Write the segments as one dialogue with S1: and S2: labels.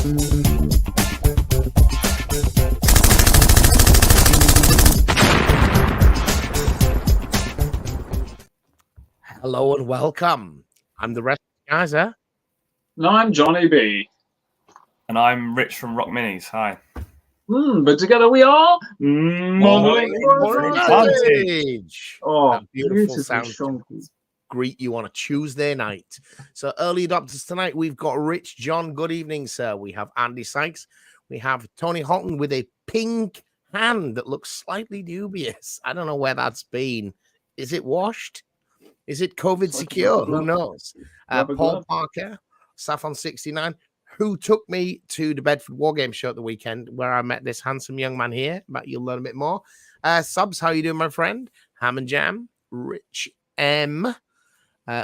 S1: Hello and welcome. I'm the rest of the guys, huh?
S2: No, I'm Johnny B.
S3: And I'm Rich from ROK Minis. Hi.
S2: But together we are
S1: Modeling for Advantage.
S2: Oh,
S1: that beautiful sound
S2: chunky.
S1: greet you on a Tuesday night. So early adopters tonight, we've got Rich John. Good evening, sir. We have Andy Sykes. We have Tony Houghton with a pink hand that looks slightly dubious. I don't know where that's been. Is it washed? Is it COVID secure? Who knows? Paul Parker, Saffron69, who took me to the Bedford War Game show at the weekend, where I met this handsome young man here. But you'll learn a bit more. Subs, how you doing, my friend? Ham and Jam, Rich M,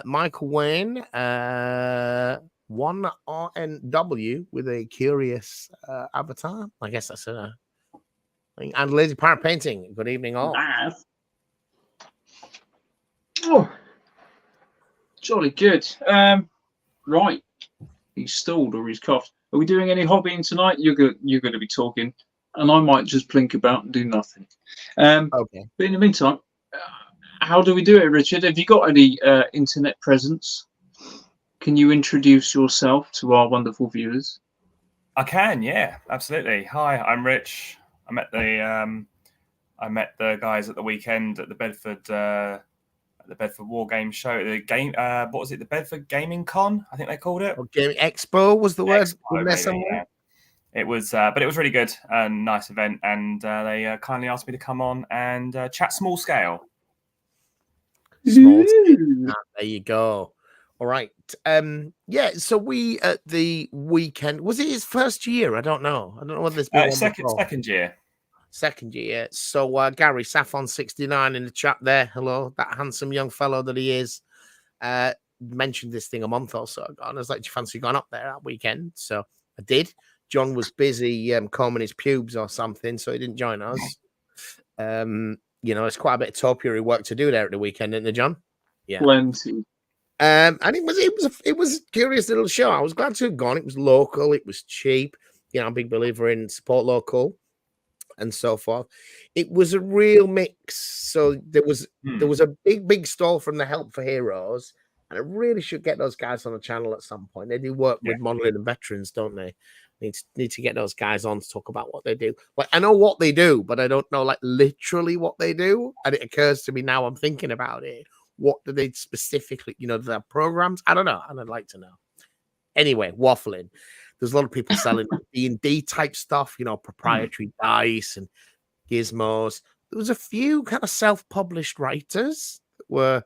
S1: Michael Wayne, 1RNW with a curious avatar. I guess that's a thing. And Lazy Pirate Painting. Good evening, all.
S2: Nice. Oh, jolly good. Right. He's stalled or he's coughed. Are we doing any hobbying tonight? You're going to be talking, and I might just plink about and do nothing.
S1: Okay.
S2: But in the meantime, how do we do it, Richard? Have you got any internet presence? Can you introduce yourself to our wonderful viewers?
S3: I can, yeah, absolutely. Hi, I'm Rich. I met the guys at the weekend at the Bedford War Game show. The game, what was it? The Bedford Gaming Con, I think they called it.
S1: Gaming Expo was the word.
S3: Expo, yeah. It was, but it was really good and nice event. And they kindly asked me to come on and chat small scale.
S1: Small scale. There you go. All right. Yeah. So we at the weekend, was it his first year? I don't know. I don't know whether there's been
S3: second year.
S1: Second year. So Gary Saffron69 in the chat there. Hello, that handsome young fellow that he is. Mentioned this thing a month or so ago, and I was like, "Do you fancy going up there that weekend?" So I did. John was busy combing his pubes or something, so he didn't join us. It's quite a bit of topiary work to do there at the weekend, isn't it, John? Yeah,
S2: plenty.
S1: And it was a curious little show. I was glad to have gone. It was local. It was cheap. I'm a big believer in support local and so forth. It was a real mix. So there was a big stall from the Help for Heroes, and I really should get those guys on the channel at some point. They do work with modeling and veterans, don't they? Need to get those guys on to talk about what they do. Like, I know what they do, but I don't know like literally what they do. And it occurs to me now I'm thinking about it. What do they specifically, do they have programs? I don't know, and I'd like to know. Anyway, waffling. There's a lot of people selling D&D type stuff, proprietary dice and gizmos. There was a few kind of self-published writers that were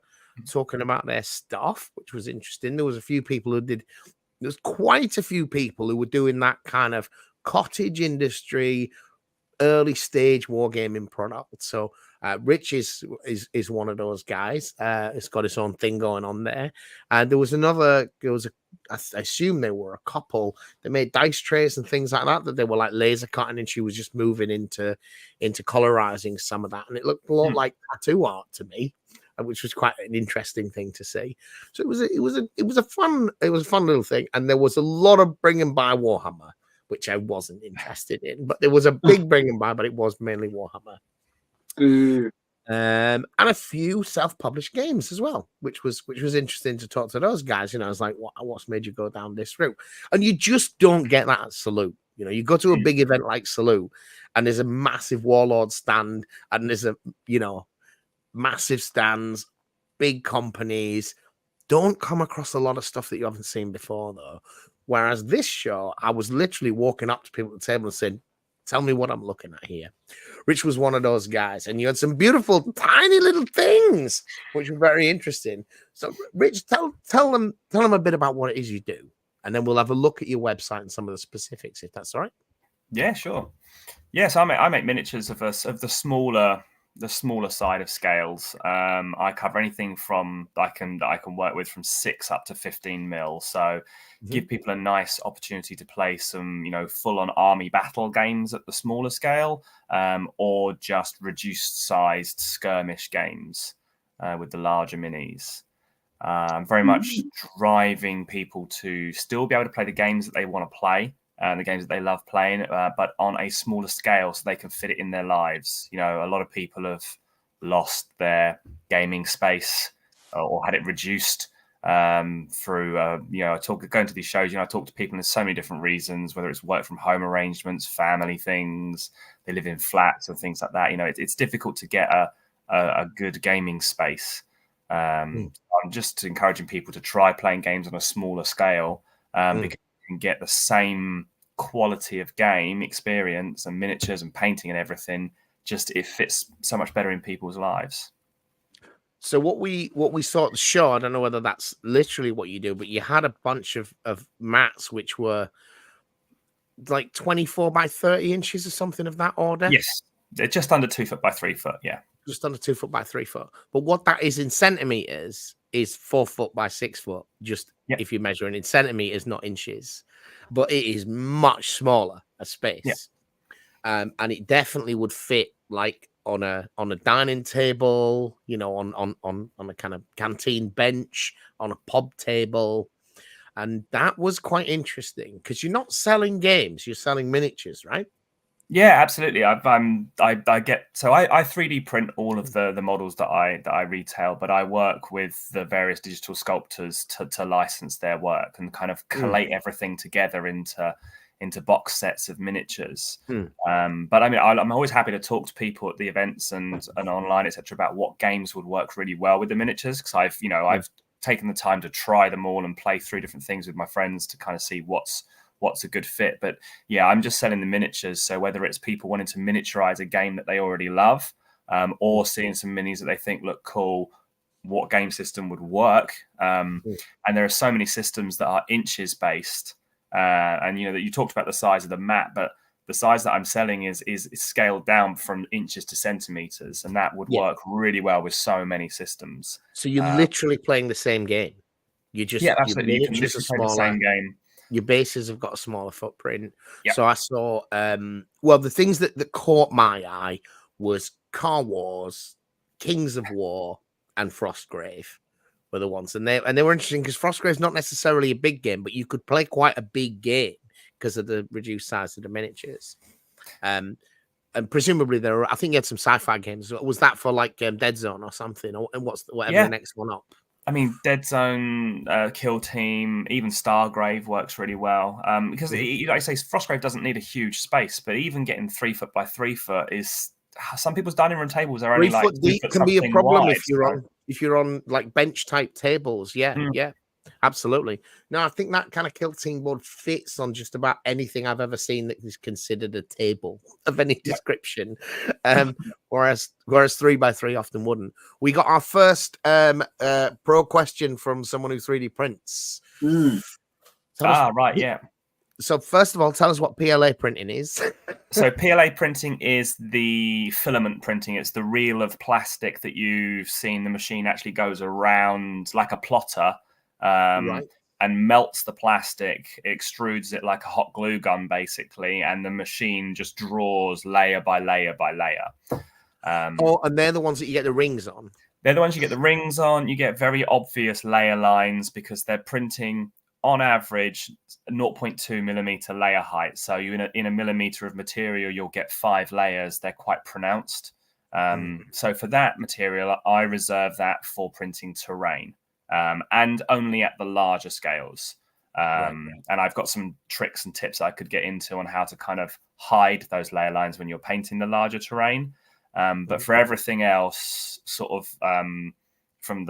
S1: talking about their stuff, which was interesting. There was a few people who did. There's quite a few people who were doing that kind of cottage industry, early stage wargaming product. So Rich is one of those guys. It's got its own thing going on there. And I assume they were a couple. They made dice trays and things like that they were like laser cutting, and she was just moving into colorizing some of that. And it looked a lot like tattoo art to me, which was quite an interesting thing to see. So it was a fun little thing. And there was a lot of bringing by Warhammer, which I wasn't interested in, but there was a big bringing by, but it was mainly Warhammer. And a few self-published games as well, which was interesting to talk to those guys. I was like, what's made you go down this route? And you just don't get that at Salute. You go to a big event like Salute, and there's a massive Warlord stand, and there's massive stands, big companies. Don't come across a lot of stuff that you haven't seen before, though. Whereas this show, I was literally walking up to people at the table and saying, tell me what I'm looking at here. Rich was one of those guys, and you had some beautiful, tiny little things, which were very interesting. So, Rich, tell them a bit about what it is you do, and then we'll have a look at your website and some of the specifics, if that's all right.
S3: Yeah, sure. Yes, I make miniatures of the smaller side of scales. I cover anything from that I can work with from 6 up to 15 mil. So give people a nice opportunity to play some, full-on army battle games at the smaller scale, or just reduced sized skirmish games with the larger minis. Very much driving people to still be able to play the games that they want to play, and the games that they love playing, but on a smaller scale so they can fit it in their lives. You know, a lot of people have lost their gaming space or had it reduced through, going to these shows. You know, I talk to people and there's so many different reasons, whether it's work from home arrangements, family things, they live in flats and things like that. You know, it's difficult to get a good gaming space. I'm just encouraging people to try playing games on a smaller scale because you can get the same quality of game experience and miniatures and painting and everything. Just it fits so much better in people's lives.
S1: So what we saw at the show, I don't know whether that's literally what you do, but you had a bunch of mats which were like 24 by 30 inches or something of that order.
S3: Yes, they're just under 2 foot by 3 foot. Yeah.
S1: Just under 2 foot by 3 foot. But what that is in centimeters is 4 foot by 6 foot. Just if you're measuring in centimeters, not inches. But it is much smaller a space. And it definitely would fit like on a dining table, you know, on a kind of canteen bench, on a pub table. And that was quite interesting because you're not selling games, you're selling miniatures, right?
S3: Yeah, absolutely. I 3D print all of the models that I retail, but I work with the various digital sculptors to license their work and kind of collate everything together into box sets of miniatures. But I mean, I'm always happy to talk to people at the events and online, etc., about what games would work really well with the miniatures, because I've taken the time to try them all and play through different things with my friends to kind of see what's a good fit. But yeah, I'm just selling the miniatures. So whether it's people wanting to miniaturize a game that they already love, or seeing some minis that they think look cool, what game system would work? And there are so many systems that are inches based. And you know that you talked about the size of the mat, but the size that I'm selling is scaled down from inches to centimeters, and that would work really well with so many systems.
S1: So you're literally playing the same game. You just
S3: absolutely. You can literally play the same game.
S1: Your bases have got a smaller footprint.
S3: Yep.
S1: So I saw, the things that caught my eye was Car Wars, Kings of War, and Frostgrave were the ones. And they were interesting because Frostgrave's not necessarily a big game, but you could play quite a big game because of the reduced size of the miniatures. And presumably I think you had some sci-fi games. Was that for like Dead Zone or something? And whatever the next one up?
S3: I mean, Dead Zone, Kill Team, even Stargrave works really well. Because, like I say, Frostgrave doesn't need a huge space, but even getting 3 foot by 3 foot is... Some people's dining room tables are only
S1: 3 foot deep can be a problem wide, if you're on like bench type tables. Yeah, absolutely. No, I think that kind of Kill Team board fits on just about anything I've ever seen that is considered a table of any description. Whereas 3x3 often wouldn't. We got our first pro question from someone who 3D prints. So first of all, tell us what PLA printing is.
S3: So PLA printing is the filament printing. It's the reel of plastic that you've seen. The machine actually goes around like a plotter and melts the plastic, extrudes it like a hot glue gun, basically, and the machine just draws layer by layer by layer.
S1: And they're the ones that you get the rings on.
S3: They're the ones you get the rings on. You get very obvious layer lines because they're printing on average 0.2 millimeter layer height. So you in a millimeter of material, you'll get 5 layers. They're quite pronounced. So for that material, I reserve that for printing terrain, and only at the larger scales. And I've got some tricks and tips I could get into on how to kind of hide those layer lines when you're painting the larger terrain. But for everything else, sort of from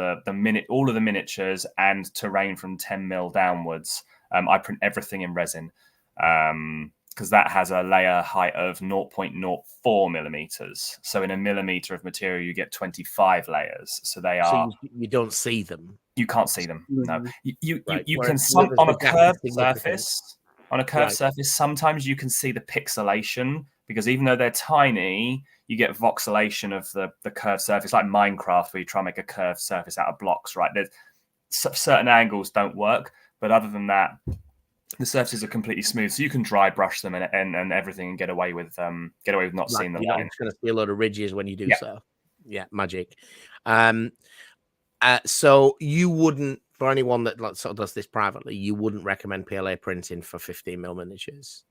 S3: all of the miniatures and terrain from 10 mil downwards, I print everything in resin because that has a layer height of 0.04 millimeters. So in a millimeter of material, you get 25 layers. So they are.
S1: So you don't see them.
S3: You can't see them. No, you can on a curved surface. On a curved surface, sometimes you can see the pixelation because even though they're tiny, you get voxelation of the curved surface, like Minecraft, where you try and make a curved surface out of blocks, right? There's certain angles don't work, but other than that, the surfaces are completely smooth, so you can dry brush them and everything and get away with not seeing the line.
S1: It's going to see a lot of ridges when you do so. Yeah, magic. So you wouldn't for anyone that like, sort of does this privately, you wouldn't recommend PLA printing for 15mm miniatures.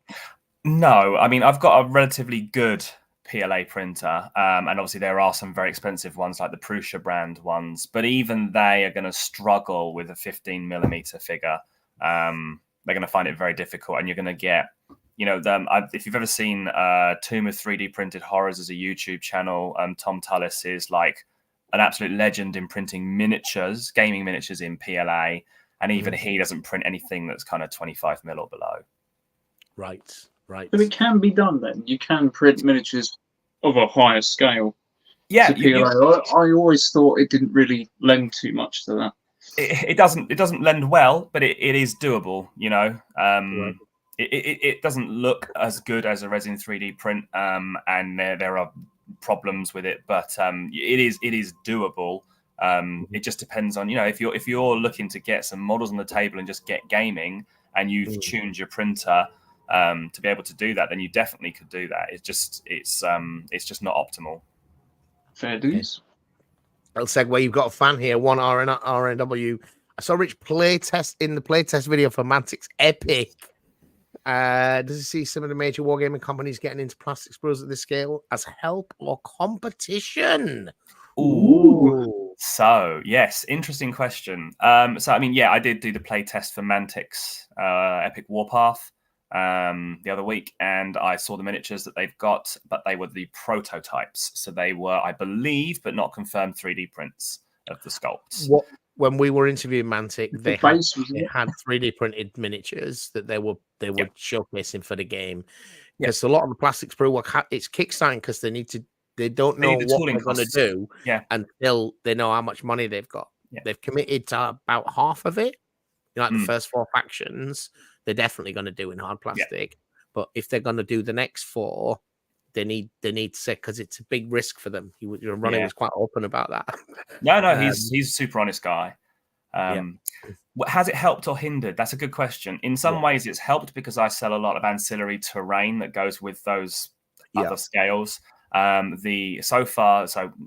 S3: No, I mean, I've got a relatively good PLA printer, and obviously there are some very expensive ones like the Prusa brand ones, but even they are going to struggle with a 15mm figure. They're going to find it very difficult, and you're going to get, if you've ever seen Tomb of 3D Printed Horrors as a YouTube channel, Tom Tullis is like an absolute legend in printing miniatures, gaming miniatures in PLA, and even he doesn't print anything that's kind of 25mm or below.
S1: Right.
S2: But it can be done then. You can print miniatures of a higher scale.
S3: Yeah,
S2: to PLA. I always thought it didn't really lend too much to that.
S3: It doesn't lend well, but it is doable.
S1: Right.
S3: It doesn't look as good as a resin 3D print, and there are problems with it, but it is doable. It just depends on if you're looking to get some models on the table and just get gaming, and you've tuned your printer to be able to do that, then you definitely could do that. It's just not optimal.
S2: Fair dues.
S1: Little segue. You've got a fan here. One RNW. I saw Rich in the playtest video for Mantic's Epic. Does he see some of the major wargaming companies getting into plastic sprues at this scale as help or competition?
S3: Ooh. So yes, interesting question. So I mean, yeah, I did do the playtest for Mantic's Epic Warpath the other week, and I saw the miniatures that they've got, but they were the prototypes. So they were, I believe, but not confirmed 3D prints of the sculpts.
S1: When we were interviewing Mantic, they had 3D printed miniatures that they were showcasing for the game. Because a lot of the plastic sprue work, it's kickstarting because they don't know what they're going to do until they know how much money they've got. Yeah. They've committed to about half of it. Like the first 4 factions, they're definitely going to do in hard plastic. Yeah. But if they're going to do the next 4, they need to say, because it's a big risk for them. Ronnie was quite open about that.
S3: No, he's a super honest guy. Has it helped or hindered? That's a good question. In some ways, it's helped because I sell a lot of ancillary terrain that goes with those other scales. So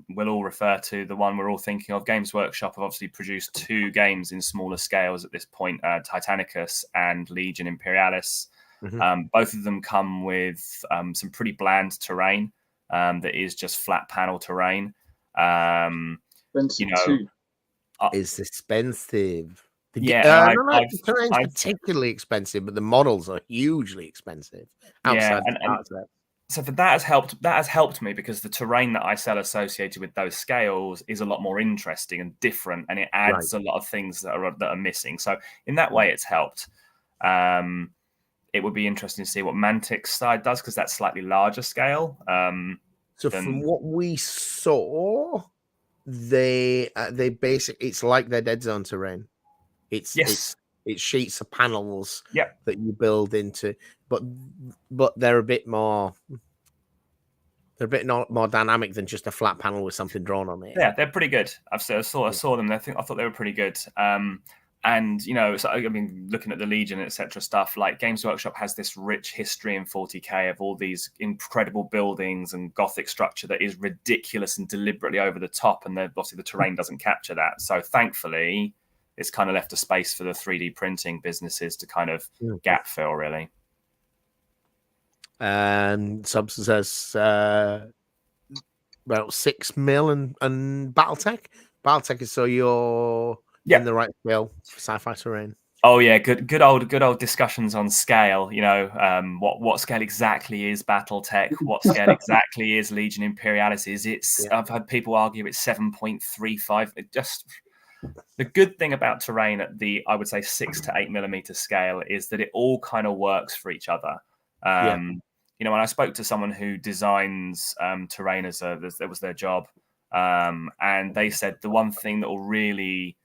S3: we'll all refer to the one we're all thinking of. Games Workshop have obviously produced 2 games in smaller scales at this point, Titanicus and Legion Imperialis. Both of them come with some pretty bland terrain that is just flat panel terrain.
S1: It's expensive.
S3: The
S1: terrain's particularly expensive, but the models are hugely expensive. Outside
S3: so for that has helped me because the terrain that I sell associated with those scales is a lot more interesting and different, and it adds a lot of things that are missing. So in that way, it's helped. It would be interesting to see what Mantic's side does because that's slightly larger scale.
S1: From what we saw, they basically, it's like their Dead Zone terrain. It's sheets of panels that you build into, but they're a bit more dynamic than just a flat panel with something drawn on it.
S3: Yeah, they're pretty good. I saw them. I thought they were pretty good. And so I mean, looking at the Legion, etc. stuff, like Games Workshop has this rich history in 40k of all these incredible buildings and Gothic structure that is ridiculous and deliberately over the top, and obviously the terrain doesn't capture that. So thankfully, it's kind of left a space for the 3D printing businesses to kind of gap fill, really.
S1: And Subs says about 6 mil and BattleTech. BattleTech is so you're in the right scale for sci-fi terrain.
S3: Oh yeah, good old discussions on scale. What scale exactly is BattleTech? What scale exactly is Legion Imperialis? I've had people argue it's 7.35. It just. The good thing about terrain at the, I would say, 6 to 8 millimeter scale is that it all kind of works for each other. When I spoke to someone who designs terrain that was their job, and they said the one thing that will really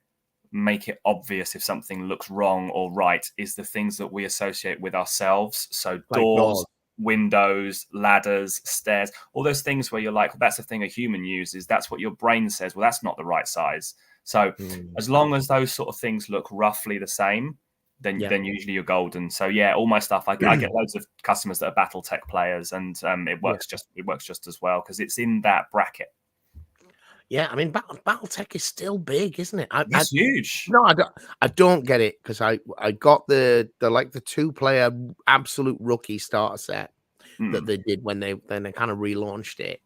S3: make it obvious if something looks wrong or right is the things that we associate with ourselves. So doors, windows, ladders, stairs, all those things where you're like, well, that's the thing a human uses. That's what your brain says. Well, that's not the right size. So as long as those sort of things look roughly the same, then usually you're golden. So all my stuff, I get loads of customers that are BattleTech players, and it works just as well because it's in that bracket.
S1: Yeah, I mean, BattleTech is still big, isn't it?
S3: It's huge.
S1: No, I don't get it because I got the 2-player absolute rookie starter set that they did when they kind of relaunched it.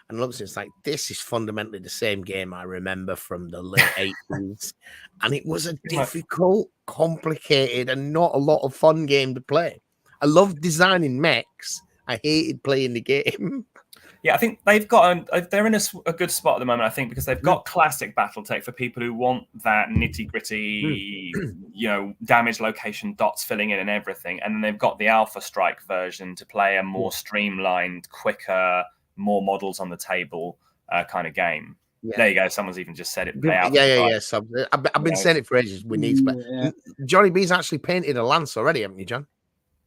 S1: And looks, it's like this is fundamentally the same game I remember from the late 80s. And it was a difficult, complicated, and not a lot of fun game to play. I loved designing mechs. I hated playing the game.
S3: Yeah, I think they've got they're in a good spot at the moment, I think, because they've got classic BattleTech for people who want that nitty-gritty, damage location dots filling in and everything. And then they've got the Alpha Strike version to play a more streamlined, quicker, more models on the table kind of game. Yeah. There you go. Someone's even just said it.
S1: Yeah. So I've been saying it for ages. We need to. Johnny B's actually painted a lance already, haven't you, John?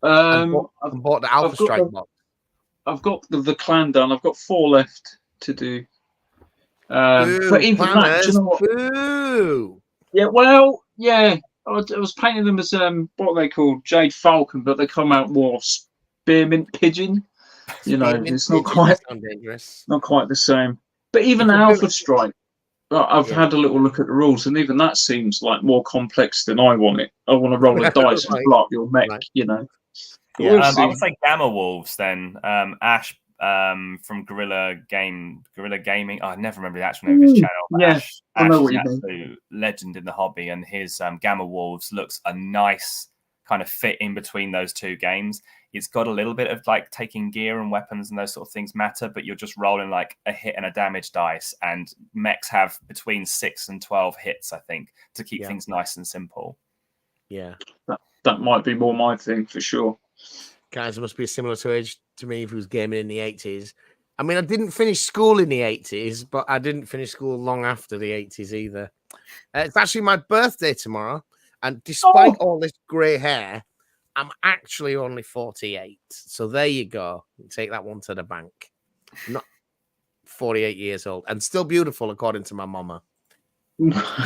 S2: I've
S1: bought the Alpha Strike box.
S2: I've got the clan done. I've got 4 left to do. But even that, do you know what?
S1: Boo.
S2: Yeah, well, yeah. I was painting them as what are they called? Jade Falcon, but they come out more Spearmint Pigeon. It's not quite
S1: dangerous.
S2: Not quite the same. But even Alpha Strike, I've had a little look at the rules, and even that seems like more complex than I want it. I want to roll a dice and blow up your mech,
S3: Yeah, I would say Gamma Wolves then. Ash from Guerrilla Gaming. I never remember the actual name of his channel.
S2: Yeah, I know what you mean.
S3: Absolute legend in the hobby, and his Gamma Wolves looks a nice kind of fit in between those two games. It's got a little bit of like taking gear and weapons and those sort of things matter, but you're just rolling like a hit and a damage dice, and mechs have between 6 and 12 hits, I think, to keep things nice and simple.
S1: Yeah,
S2: that might be more my thing for sure.
S1: Guys, must be a similar age to me who's gaming in the 80s. I mean, I didn't finish school in the 80s, but I didn't finish school long after the 80s either. It's actually my birthday tomorrow, and despite all this grey hair, I'm actually only 48. So there you go. Take that one to the bank. I'm not 48 years old and still beautiful, according to my mama.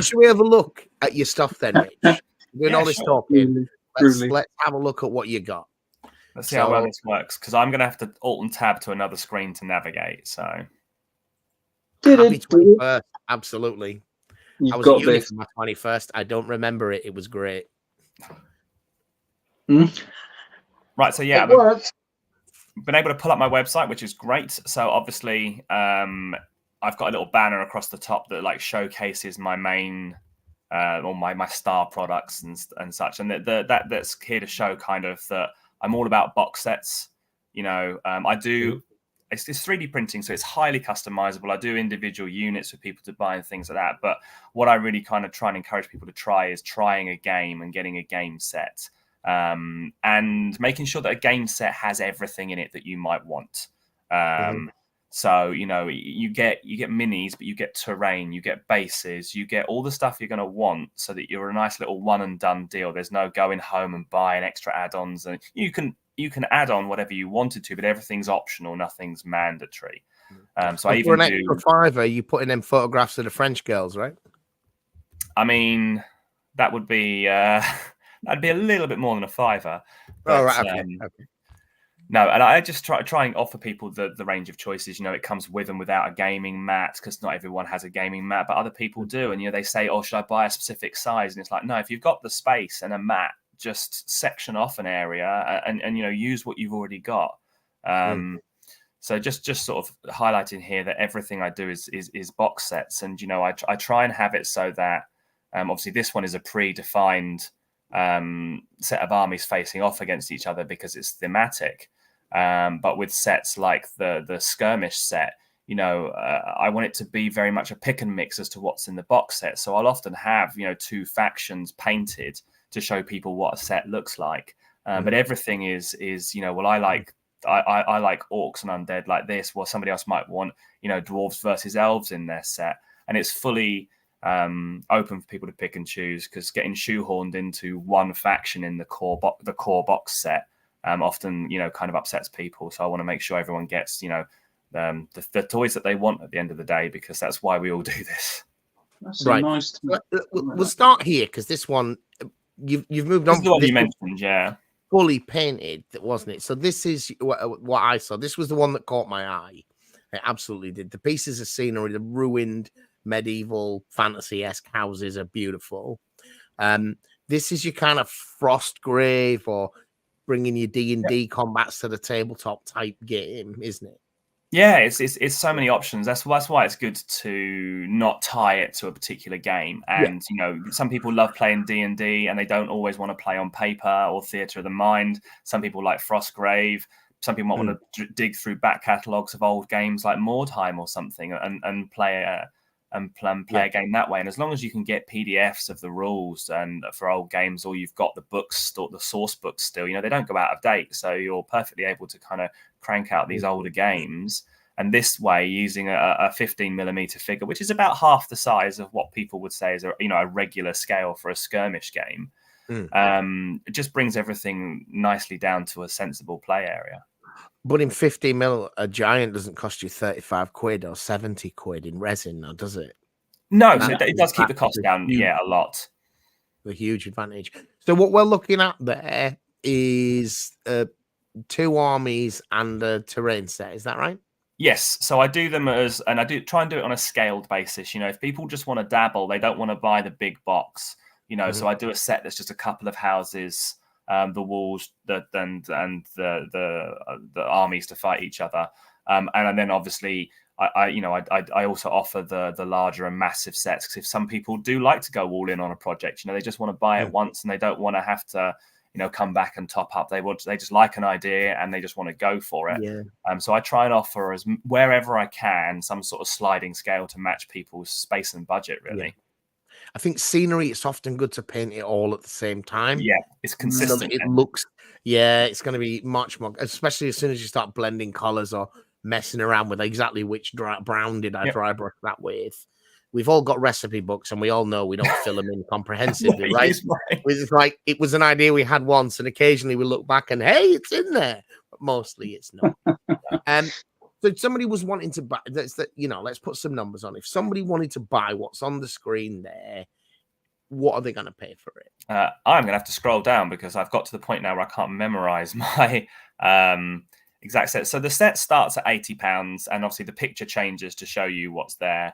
S1: Should we have a look at your stuff then, Rich? Doing all this talking. Let's have a look at what you got.
S3: Let's see how well this works, because I'm going to have to alt and tab to another screen to navigate. So,
S1: happy 21st, absolutely.
S2: I
S1: was at uni for my 21st. I don't remember it. It was great.
S3: Right, so yeah, I've been able to pull up my website, which is great. So obviously, I've got a little banner across the top that like showcases my main or my star products and such, and that's here to show kind of that I'm all about box sets. I do. It's 3D printing, so it's highly customizable. I do individual units for people to buy and things like that. But what I really kind of try and encourage people to try is trying a game and getting a game set. And making sure that a game set has everything in it that you might want. So, you get minis, but you get terrain, you get bases, you get all the stuff you're going to want so that you're a nice little one and done deal. There's no going home and buying extra add-ons, and you can add on whatever you wanted to, but everything's optional, nothing's mandatory. So I even
S1: for an extra $5, you put in them photographs of the French girls, right?
S3: I mean, that would be that'd be a little bit more than a $5. But,
S1: right. Okay.
S3: No, and I just try and offer people the range of choices. It comes with and without a gaming mat, because not everyone has a gaming mat, but other people do. And they say, "Oh, should I buy a specific size?" And it's like, no, if you've got the space and a mat, just section off an area and use what you've already got. So just sort of highlighting here that everything I do is box sets, and I try and have it so that obviously this one is a predefined set of armies facing off against each other because it's thematic. But with sets like the skirmish set, I want it to be very much a pick and mix as to what's in the box set. So I'll often have 2 factions painted to show people what a set looks like. But everything is well, I like orcs and undead like this. Well, somebody else might want dwarves versus elves in their set, and it's fully open for people to pick and choose, because getting shoehorned into one faction in the core box set often kind of upsets people. So I want to make sure everyone gets the toys that they want at the end of the day, because that's why we all do this.
S2: That's right. Nice.
S1: We'll start here, because this one you've moved on.
S3: This is the one you mentioned, yeah.
S1: Fully painted, wasn't it? So this is what I saw. This was the one that caught my eye. It absolutely did. The pieces of scenery, the ruined medieval fantasy-esque houses are beautiful. This is your kind of Frostgrave or bringing your D&D combats to the tabletop type game, isn't it?
S3: Yeah, it's so many options. That's why it's good to not tie it to a particular game. And you know, some people love playing D&D and they don't always want to play on paper or Theatre of the Mind. Some people like Frostgrave. Some people might want to dig through back catalogues of old games like Mordheim or something and play a game that way. And as long as you can get PDFs of the rules and for old games, or you've got the books, the source books still, you know, they don't go out of date. So you're perfectly able to kind of crank out these older games. And this way, using a 15mm figure, which is about half the size of what people would say is a regular scale for a skirmish game, it just brings everything nicely down to a sensible play area.
S1: But in 15mm, a giant doesn't cost you 35 quid or 70 quid in resin, now, does it?
S3: No, so it does keep the cost down, a lot.
S1: A huge advantage. So what we're looking at there is 2 armies and a terrain set. Is that right?
S3: Yes. So I do them and I do try and do it on a scaled basis. You know, if people just want to dabble, they don't want to buy the big box. You know, so I do a set that's just a couple of houses, the walls, and the armies to fight each other, and then obviously I also offer the larger and massive sets, because if some people do like to go all in on a project, you know, they just want to buy it once and they don't want to have to, you know, come back and top up. They just like an idea and they just want to go for it. So I try and offer wherever I can some sort of sliding scale to match people's space and budget, really.
S1: I think scenery, it's often good to paint it all at the same time.
S3: Yeah, it's consistent.
S1: It looks, it's going to be much more, especially as soon as you start blending colors or messing around with exactly which brown did I dry brush that with. We've all got recipe books and we all know we don't fill them in comprehensively, right? It's like, it was an idea we had once and occasionally we look back and, hey, it's in there. But mostly it's not. So if somebody was wanting to buy, let's put some numbers on. If somebody wanted to buy what's on the screen there, what are they going to pay for it?
S3: I'm going to have to scroll down because I've got to the point now where I can't memorize my exact set. So the set starts at £80, and obviously the picture changes to show you what's there.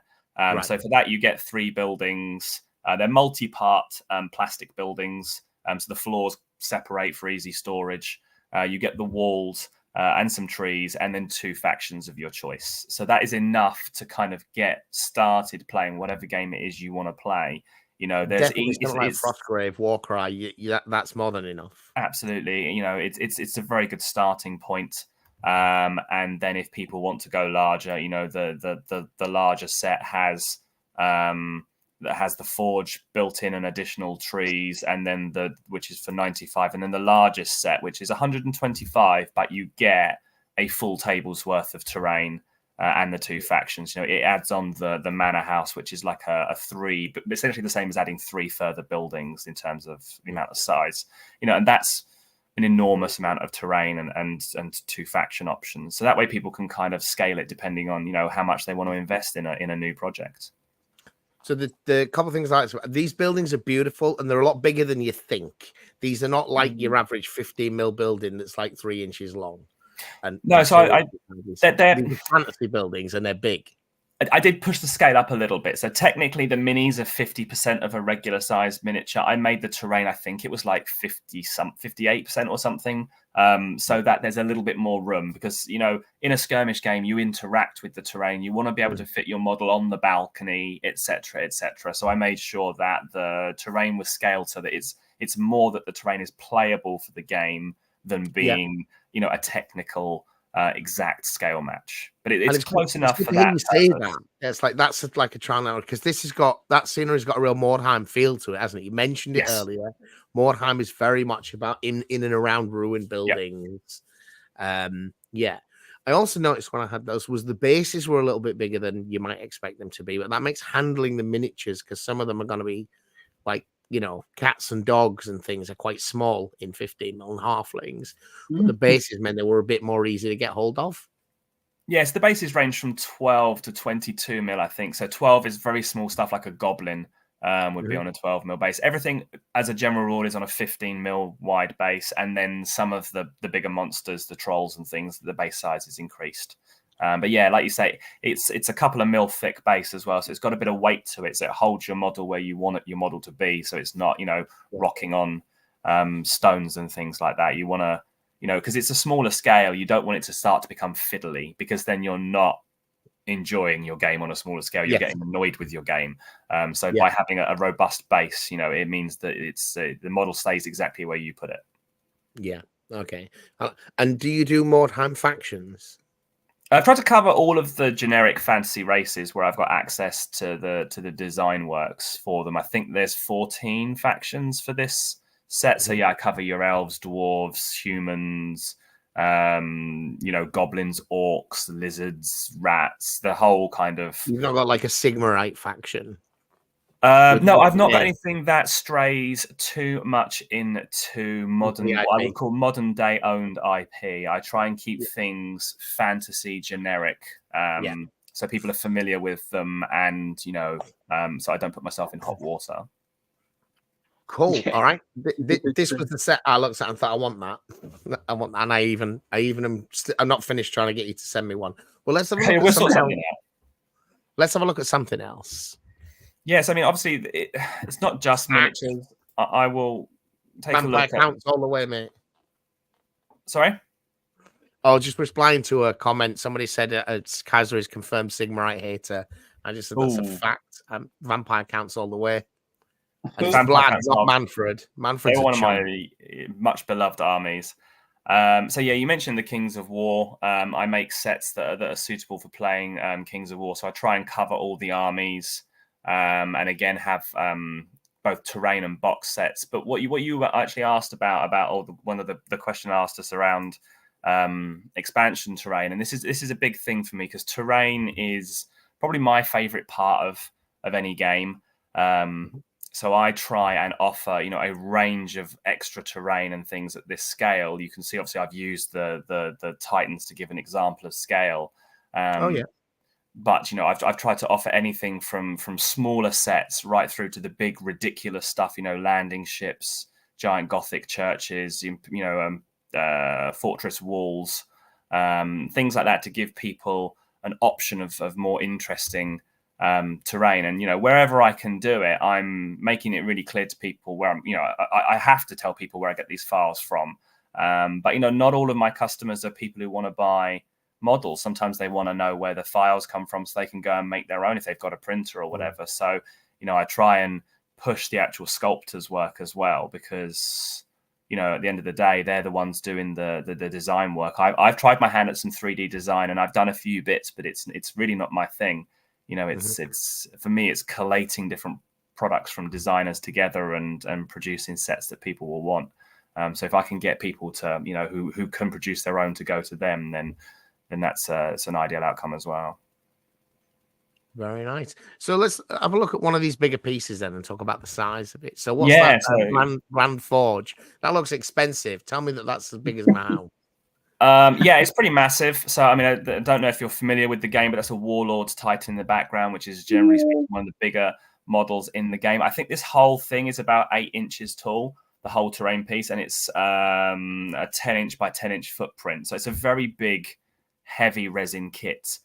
S3: So for that, you get 3 buildings. They're multi-part plastic buildings. So the floors separate for easy storage. You get the walls and some trees, and then 2 factions of your choice. So that is enough to kind of get started playing whatever game it is you want to play. You know, there's
S1: like Frostgrave, Warcry. That's more than enough.
S3: Absolutely. You know, it's a very good starting point. And then if people want to go larger, you know, the larger set has the forge built in and additional trees, and then which is for 95, and then the largest set, which is 125, but you get a full table's worth of terrain and the 2 factions. You know, it adds on the manor house, which is like a 3, but essentially the same as adding 3 further buildings in terms of the amount of size. You know, and that's an enormous amount of terrain and 2 faction options. So that way people can kind of scale it depending on, you know, how much they want to invest in a new project.
S1: So the couple of things like this, these buildings are beautiful and they're a lot bigger than you think. These are not like your average 15mm building that's like 3 inches long. And
S3: no, so
S1: they're fantasy buildings and they're big.
S3: I did push the scale up a little bit. So technically the minis are 50% of a regular sized miniature. I made the terrain, I think it was like 58% or something. So that there's a little bit more room, because, you know, in a skirmish game, you interact with the terrain. You want to be able to fit your model on the balcony, etc., etc. So I made sure that the terrain was scaled so that it's more that the terrain is playable for the game than being, you know, a technical exact scale match. But it's close enough for that.
S1: You say that. It's like that's like a trial now, because this has got that scenery's got a real Mordheim feel to it, hasn't it? You mentioned it earlier. Mordheim is very much about in and around ruined buildings. I also noticed when I had those was the bases were a little bit bigger than you might expect them to be, but that makes handling the miniatures, because some of them are going to be like, you know, cats and dogs and things are quite small in 15mm halflings. But the bases meant they were a bit more easy to get hold of.
S3: Yes, the bases range from 12 to 22mm, I think. So 12 is very small stuff like a goblin would be on a 12mm base. Everything, as a general rule, is on a 15mm wide base. And then some of the bigger monsters, the trolls and things, the base size is increased. But yeah, like you say, it's a couple of mil thick base as well, so it's got a bit of weight to it. So it holds your model where you want your model to be. So it's not, rocking on stones and things like that. You want to, because it's a smaller scale, you don't want it to start to become fiddly, because then you're not enjoying your game on a smaller scale. You're getting annoyed with your game. So by having a robust base, it means that it's the model stays exactly where you put it.
S1: Yeah. Okay. And do you do Mordheim factions?
S3: I've tried to cover all of the generic fantasy races where I've got access to the design works for them. I think there's 14 factions for this set. So yeah, I cover your elves, dwarves, humans, goblins, orcs, lizards, rats, the whole kind of.
S1: You've not got like a Sigmarite faction?
S3: No, I've not got anything that strays too much into what I would call modern day owned IP. I try and keep things fantasy generic, so people are familiar with them, and so I don't put myself in hot water.
S1: Cool. All right. This was the set I looked at and thought, I want that. And I even I'm not finished trying to get you to send me one. Well, let's have a look at something else. Let's have a look at something else.
S3: Yes, I mean, obviously, it's not just miniatures. I will take a look at
S1: counts all the way, mate.
S3: Sorry?
S1: Oh, just replying to a comment. Somebody said Kaiser is confirmed Sigmarite hater. I just said that's a fact. Vampire counts all the way. And it's Vlad, not Manfred. Manfred's
S3: one of my much beloved armies. So yeah, you mentioned the Kings of War. I make sets that are suitable for playing Kings of War. So I try and cover all the armies. And again, have both terrain and box sets. But what you actually asked about one of the question asked us around expansion terrain, and this is a big thing for me, because terrain is probably my favorite part of any game. So I try and offer a range of extra terrain and things at this scale. You can see, obviously, I've used the Titans to give an example of scale. But I've tried to offer anything from smaller sets right through to the big ridiculous stuff. Landing ships, giant Gothic churches, fortress walls, things like that, to give people an option of more interesting terrain. And wherever I can do it, I'm making it really clear to people where I have to tell people where I get these files from. But not all of my customers are people who want to buy models. Sometimes they want to know where the files come from so they can go and make their own if they've got a printer or whatever. So I try and push the actual sculptors' work as well, because at the end of the day, they're the ones doing the design work. I've tried my hand at some 3D design, and I've done a few bits, but it's really not my thing. It's for me, it's collating different products from designers together and producing sets that people will want. So if I can get people to who can produce their own to go to them, then that's it's an ideal outcome as well.
S1: Very nice. So let's have a look at one of these bigger pieces then and talk about the size of it. So what's that? Grand Forge. That looks expensive. Tell me that's as big as my house.
S3: Yeah, it's pretty massive. So I mean, I don't know if you're familiar with the game, but that's a Warlord's Titan in the background, which is generally speaking one of the bigger models in the game. I think this whole thing is about 8 inches tall, the whole terrain piece, and it's a 10-inch by 10-inch footprint. So it's a very big, heavy resin kit.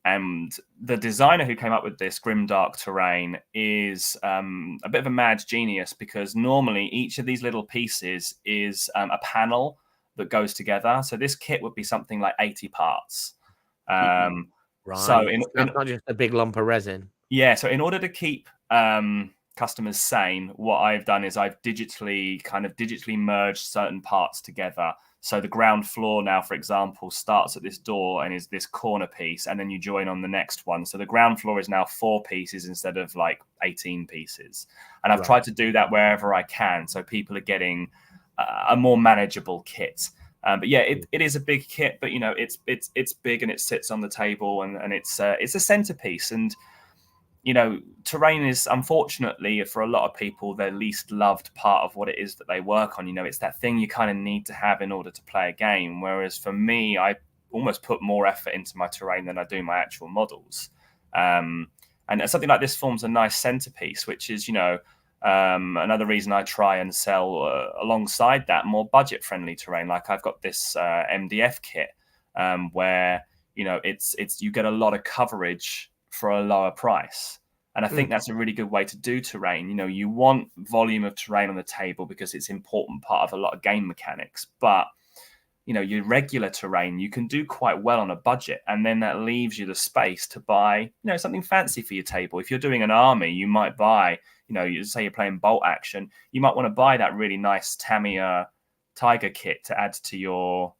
S3: And the designer who came up with this Grimdark terrain is a bit of a mad genius, because normally each of these little pieces is a panel that goes together. So this kit would be something like 80 parts.
S1: Right. So it's not just a big lump of resin.
S3: Yeah. So in order to keep customers sane, what I've done is I've digitally merged certain parts together. So the ground floor now, for example, starts at this door and is this corner piece, and then you join on the next one. So the ground floor is now 4 pieces instead of like 18 pieces. And I've tried to do that wherever I can, so people are getting a more manageable kit. But yeah, it is a big kit, but it's big and it sits on the table, and it's a centerpiece. And terrain is, unfortunately, for a lot of people, their least loved part of what it is that they work on. It's that thing you kind of need to have in order to play a game. Whereas for me, I almost put more effort into my terrain than I do my actual models. And something like this forms a nice centerpiece, which is, another reason I try and sell alongside that more budget-friendly terrain. Like I've got this MDF kit where it's you get a lot of coverage for a lower price. And I think that's a really good way to do terrain. You want volume of terrain on the table because it's an important part of a lot of game mechanics. But your regular terrain, you can do quite well on a budget. And then that leaves you the space to buy, something fancy for your table. If you're doing an army, you might buy, say you're playing bolt action, you might want to buy that really nice Tamiya Tiger kit to add to your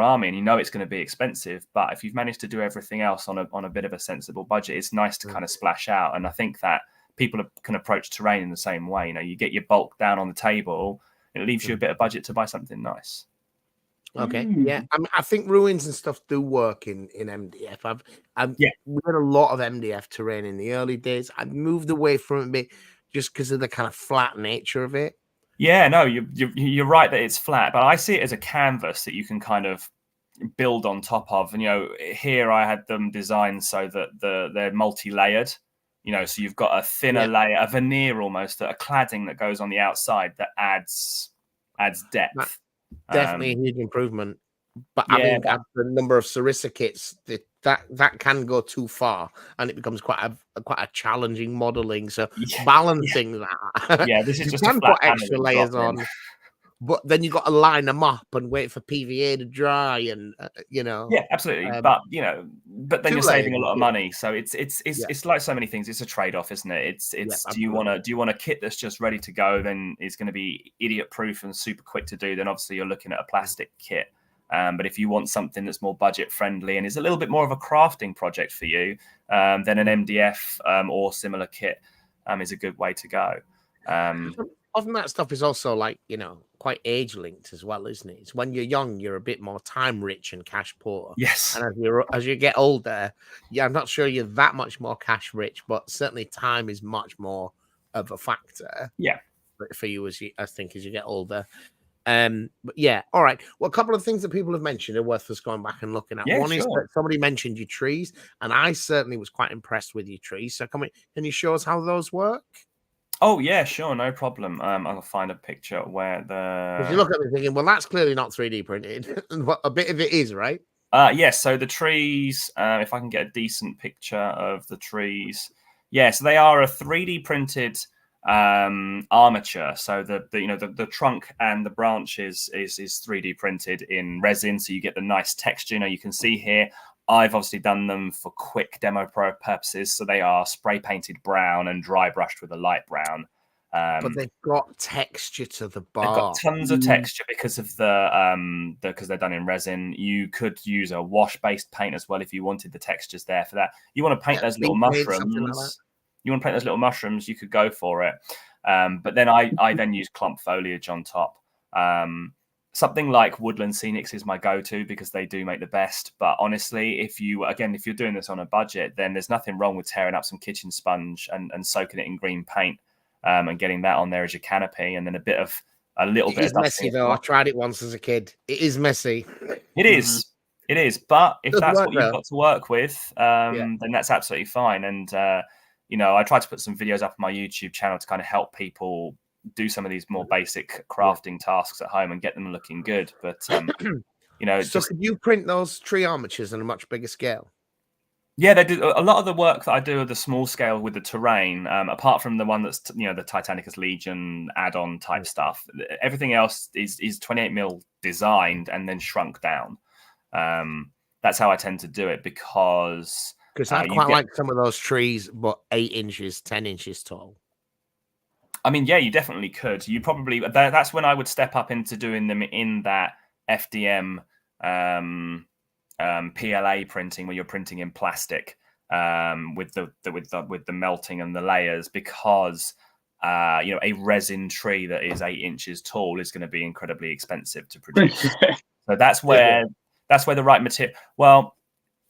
S3: army, and it's going to be expensive. But if you've managed to do everything else on a bit of a sensible budget, it's nice to kind of splash out. And I think that people can approach terrain in the same way. You get your bulk down on the table, it leaves you a bit of budget to buy something nice.
S1: Okay, yeah, I think ruins and stuff do work in MDF. We had a lot of MDF terrain in the early days. I moved away from it a bit just because of the kind of flat nature of it.
S3: Yeah, no, you're right that it's flat, but I see it as a canvas that you can kind of build on top of. And here I had them designed so that they're multi-layered. So you've got a thinner layer, a veneer almost, a cladding that goes on the outside that adds depth.
S1: Definitely a huge improvement. But I mean, the number of Sarissa kits that can go too far, and it becomes quite a challenging modeling. So balancing that,
S3: this is
S1: you
S3: just
S1: can
S3: a flat
S1: put extra layers on, but then you got to line them up and wait for PVA to dry, and
S3: Yeah, absolutely. But then you're saving a lot of money. So it's like so many things. It's a trade-off, isn't it? It's do you want a kit that's just ready to go? Then it's going to be idiot-proof and super quick to do. Then obviously you're looking at a plastic kit. But if you want something that's more budget-friendly and is a little bit more of a crafting project for you, then an MDF or similar kit is a good way to go.
S1: Often that stuff is also quite age linked as well, isn't it? It's when you're young, you're a bit more time rich and cash poor.
S3: Yes.
S1: And as you get older, I'm not sure you're that much more cash rich, but certainly time is much more of a factor.
S3: Yeah.
S1: For you as you get older. But yeah, all right. Well, a couple of things that people have mentioned are worth us going back and looking at.
S3: Yeah,
S1: One is
S3: sure.
S1: that somebody mentioned your trees, and I certainly was quite impressed with your trees. So can you show us how those work?
S3: Oh yeah, sure, no problem. I'll find a picture where
S1: If you look at me thinking, well, that's clearly not 3D printed. A bit of it is, right?
S3: Yes. So the trees, if I can get a decent picture of the trees, so they are a 3D printed armature. So the trunk and the branches is 3D printed in resin, so you get the nice texture. You can see here, I've obviously done them for quick demo purposes, so they are spray painted brown and dry brushed with a light brown.
S1: But they've got texture to the bar.
S3: They've got tons of texture because of because they're done in resin. You could use a wash-based paint as well if you wanted the textures there for that. You want to paint those little mushrooms. You want to paint those little mushrooms, you could go for it. But then I then use clump foliage on top. Something like Woodland Scenics is my go-to because they do make the best. But honestly, if you're doing this on a budget, then there's nothing wrong with tearing up some kitchen sponge and soaking it in green paint and getting that on there as your canopy, and then a little bit of
S1: messy though. I tried it once as a kid. It is messy.
S3: It is. It is. But if that's what you've got to work with, then that's absolutely fine. And I try to put some videos up on my YouTube channel to kind of help people do some of these more basic crafting tasks at home and get them looking good. But so
S1: could you print those tree armatures on a much bigger scale?
S3: Yeah, they do. A lot of the work that I do at the small scale with the terrain, apart from the one that's the Titanicus Legion add-on type stuff, everything else is 28mm designed and then shrunk down. That's how I tend to do it because
S1: I quite like some of those trees, but 8 inches, 10 inches tall.
S3: I mean, yeah, you definitely could. You probably that's when I would step up into doing them in that FDM PLA printing, where you're printing in plastic with the melting and the layers, because a resin tree that is 8 inches tall is going to be incredibly expensive to produce. So that's where the right material. Well,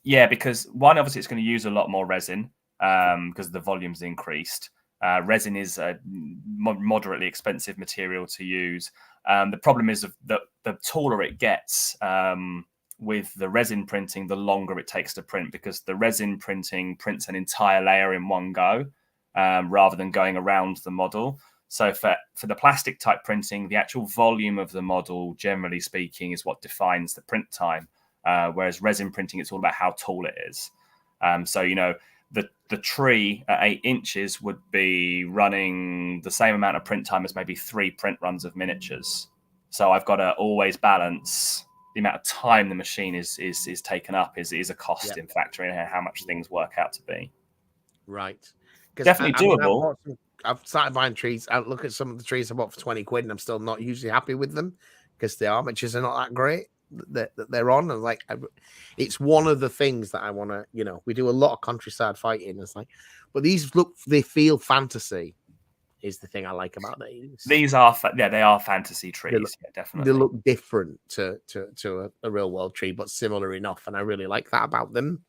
S3: yeah, because one, obviously it's going to use a lot more resin because the volume's increased. Resin is a moderately expensive material to use. The problem is that the taller it gets with the resin printing, the longer it takes to print, because the resin printing prints an entire layer in one go rather than going around the model. So for the plastic type printing, the actual volume of the model, generally speaking, is what defines the print time. Whereas resin printing, it's all about how tall it is. So, you know, the tree at 8 inches would be running the same amount of print time as maybe 3 print runs of miniatures. So I've got to always balance the amount of time the machine is taken up is a cost in factor in how much things work out to be.
S1: Right.
S3: Definitely doable.
S1: I've started buying trees. I look at some of the trees I bought for 20 quid and I'm still not usually happy with them because the armatures are not that great that they're on. And like, it's one of the things that I want to, you know, we do a lot of countryside fighting. It's like, but they feel fantasy is the thing I like about these.
S3: These are, they are fantasy trees. Definitely.
S1: They look different to a real world tree, but similar enough. And I really like that about them.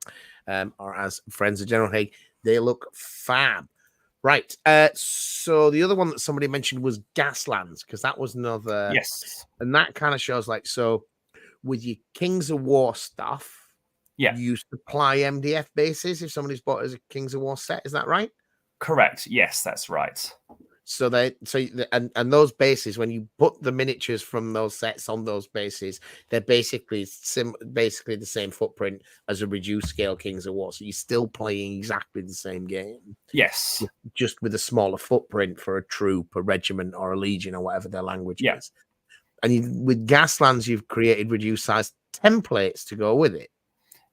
S1: Or as friends of General Haig, they look fab. Right. So the other one that somebody mentioned was Gaslands, because that was another.
S3: Yes.
S1: And that kind of shows like, so with your Kings of War stuff, you supply MDF bases if somebody's bought as a Kings of War set. Is that right?
S3: Correct. Yes, that's right.
S1: So and those bases, when you put the miniatures from those sets on those bases, they're basically the same footprint as a reduced scale Kings of War. So you're still playing exactly the same game.
S3: Yes.
S1: Just with a smaller footprint for a troop, a regiment, or a legion, or whatever their language is. And with Gaslands, you've created reduced size templates to go with it.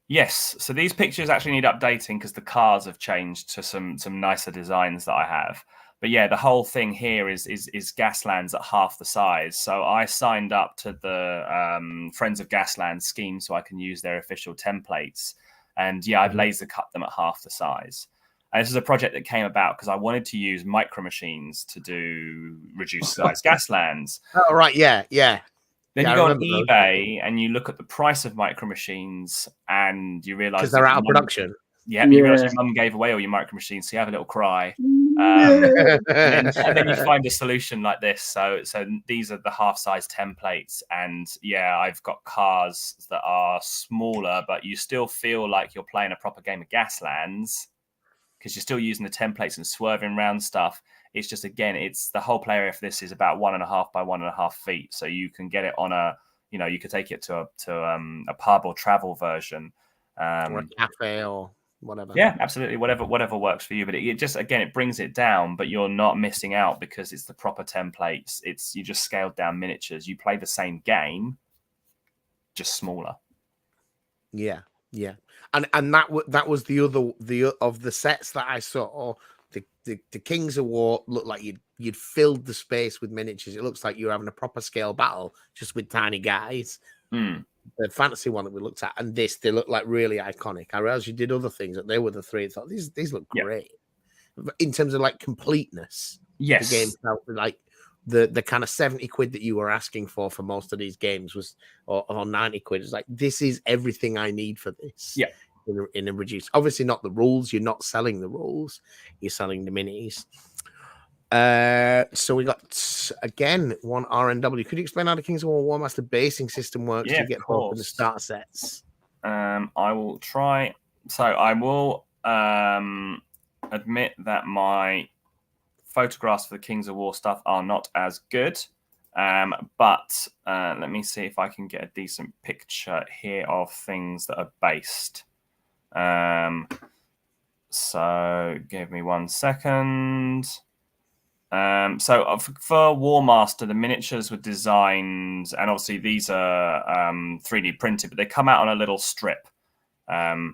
S3: Yes. So these pictures actually need updating because the cars have changed to some nicer designs that I have. But yeah, the whole thing here is Gaslands at half the size. So I signed up to the Friends of Gaslands scheme so I can use their official templates. And yeah, I've laser cut them at half the size. And this is a project that came about because I wanted to use micro machines to do reduced size Gaslands.
S1: Oh, right. Yeah. Yeah.
S3: Then you go on eBay and you look at the price of micro machines and you realize
S1: because they're out of production.
S3: Yeah, you realize your mum gave away all your micro machines, so you have a little cry. And then you find a solution like this. So these are the half-size templates, and yeah, I've got cars that are smaller, but you still feel like you're playing a proper game of Gaslands because you're still using the templates and swerving around stuff. It's just, again, it's the whole play area for this is about 1.5 by 1.5 feet, so you can get it on a, you know, you could take it to a pub or travel version,
S1: or a cafe or whatever.
S3: Yeah, absolutely. Whatever works for you. But it just, again, it brings it down, but you're not missing out because it's the proper templates. You just scaled down miniatures. You play the same game, just smaller.
S1: Yeah. Yeah. And that was the other of the sets that I saw. The Kings of War looked like you'd filled the space with miniatures. It looks like you're having a proper scale battle just with tiny guys. The fantasy one that we looked at, and they look like really iconic. I realized you did other things that they were the three. I thought these look great in terms of like completeness.
S3: Yes,
S1: the game felt like the kind of 70 quid that you were asking for most of these games was, or 90 quid. It's like, this is everything I need for this.
S3: Yeah.
S1: In a reduced, obviously not the rules. You're not selling the rules. You're selling the minis. So we got again one RNW. Could you explain how the Kings of War Warmaster basing system works to get both of the starter sets?
S3: I will try. So I will admit that my photographs for the Kings of War stuff are not as good. But let me see if I can get a decent picture here of things that are based. So give me 1 second. So for Warmaster, the miniatures were designed, and obviously these are 3D printed, but they come out on a little strip. So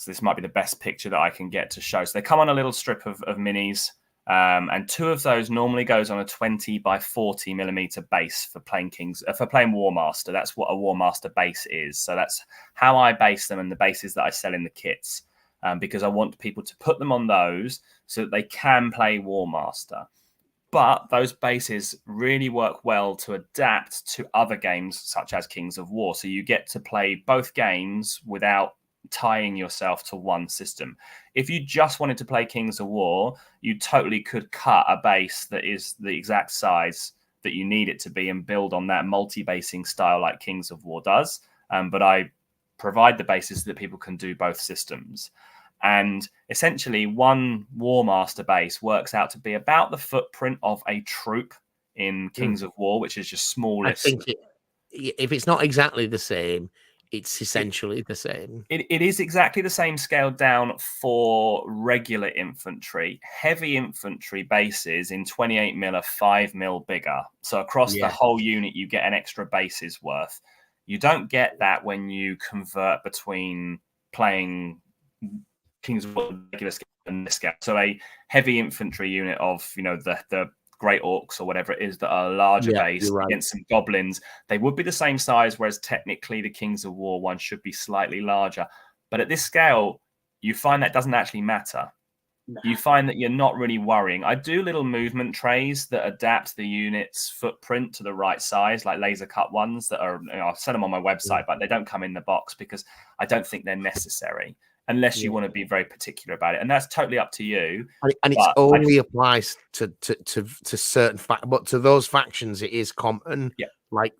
S3: this might be the best picture that I can get to show. So they come on a little strip of minis, and 2 of those normally goes on a 20 by 40 millimeter base for playing Warmaster. That's what a Warmaster base is. So that's how I base them and the bases that I sell in the kits, because I want people to put them on those so that they can play Warmaster. But those bases really work well to adapt to other games such as Kings of War. So you get to play both games without tying yourself to one system. If you just wanted to play Kings of War, you totally could cut a base that is the exact size that you need it to be and build on that multi-basing style like Kings of War does. But I provide the bases so that people can do both systems. And essentially, one Warmaster base works out to be about the footprint of a troop in Kings of War, which is just smallest.
S1: I think if it's not exactly the same, it's essentially the same.
S3: It is exactly the same scaled down for regular infantry. Heavy infantry bases in 28 mil are 5 mil bigger. So across the whole unit, you get an extra base's worth. You don't get that when you convert between playing Kings of War regular scale and this scale. So a heavy infantry unit of, you know, the Great Orcs or whatever it is that are larger base against some goblins, they would be the same size, whereas technically the Kings of War one should be slightly larger. But at this scale, you find that doesn't actually matter. You find that you're not really worrying. I do little movement trays that adapt the unit's footprint to the right size, like laser cut ones that are, you know, I'll send them on my website, but they don't come in the box because I don't think they're necessary unless you want to be very particular about it. And that's totally up to you.
S1: And it only applies to certain but to those factions, it is common.
S3: Yeah.
S1: Like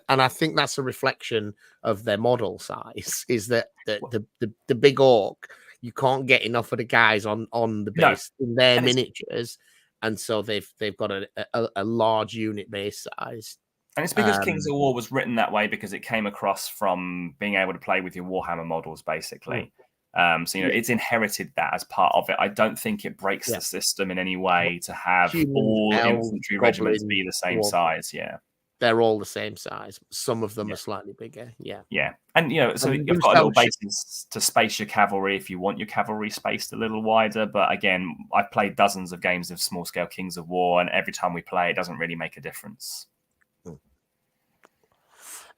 S1: and I think that's a reflection of their model size, is that the big orc, you can't get enough of the guys on the base in their miniatures, and so they've got a large unit base size.
S3: And it's because Kings of War was written that way because it came across from being able to play with your Warhammer models, basically. So, you know, it's inherited that as part of it. I don't think it breaks the system in any way to have all infantry regiments be the same size. Yeah.
S1: They're all the same size. Some of them are slightly bigger. Yeah.
S3: Yeah. And, you know, so you've got a little basis to space your cavalry if you want your cavalry spaced a little wider. But again, I've played dozens of games of small scale Kings of War, and every time we play, it doesn't really make a difference.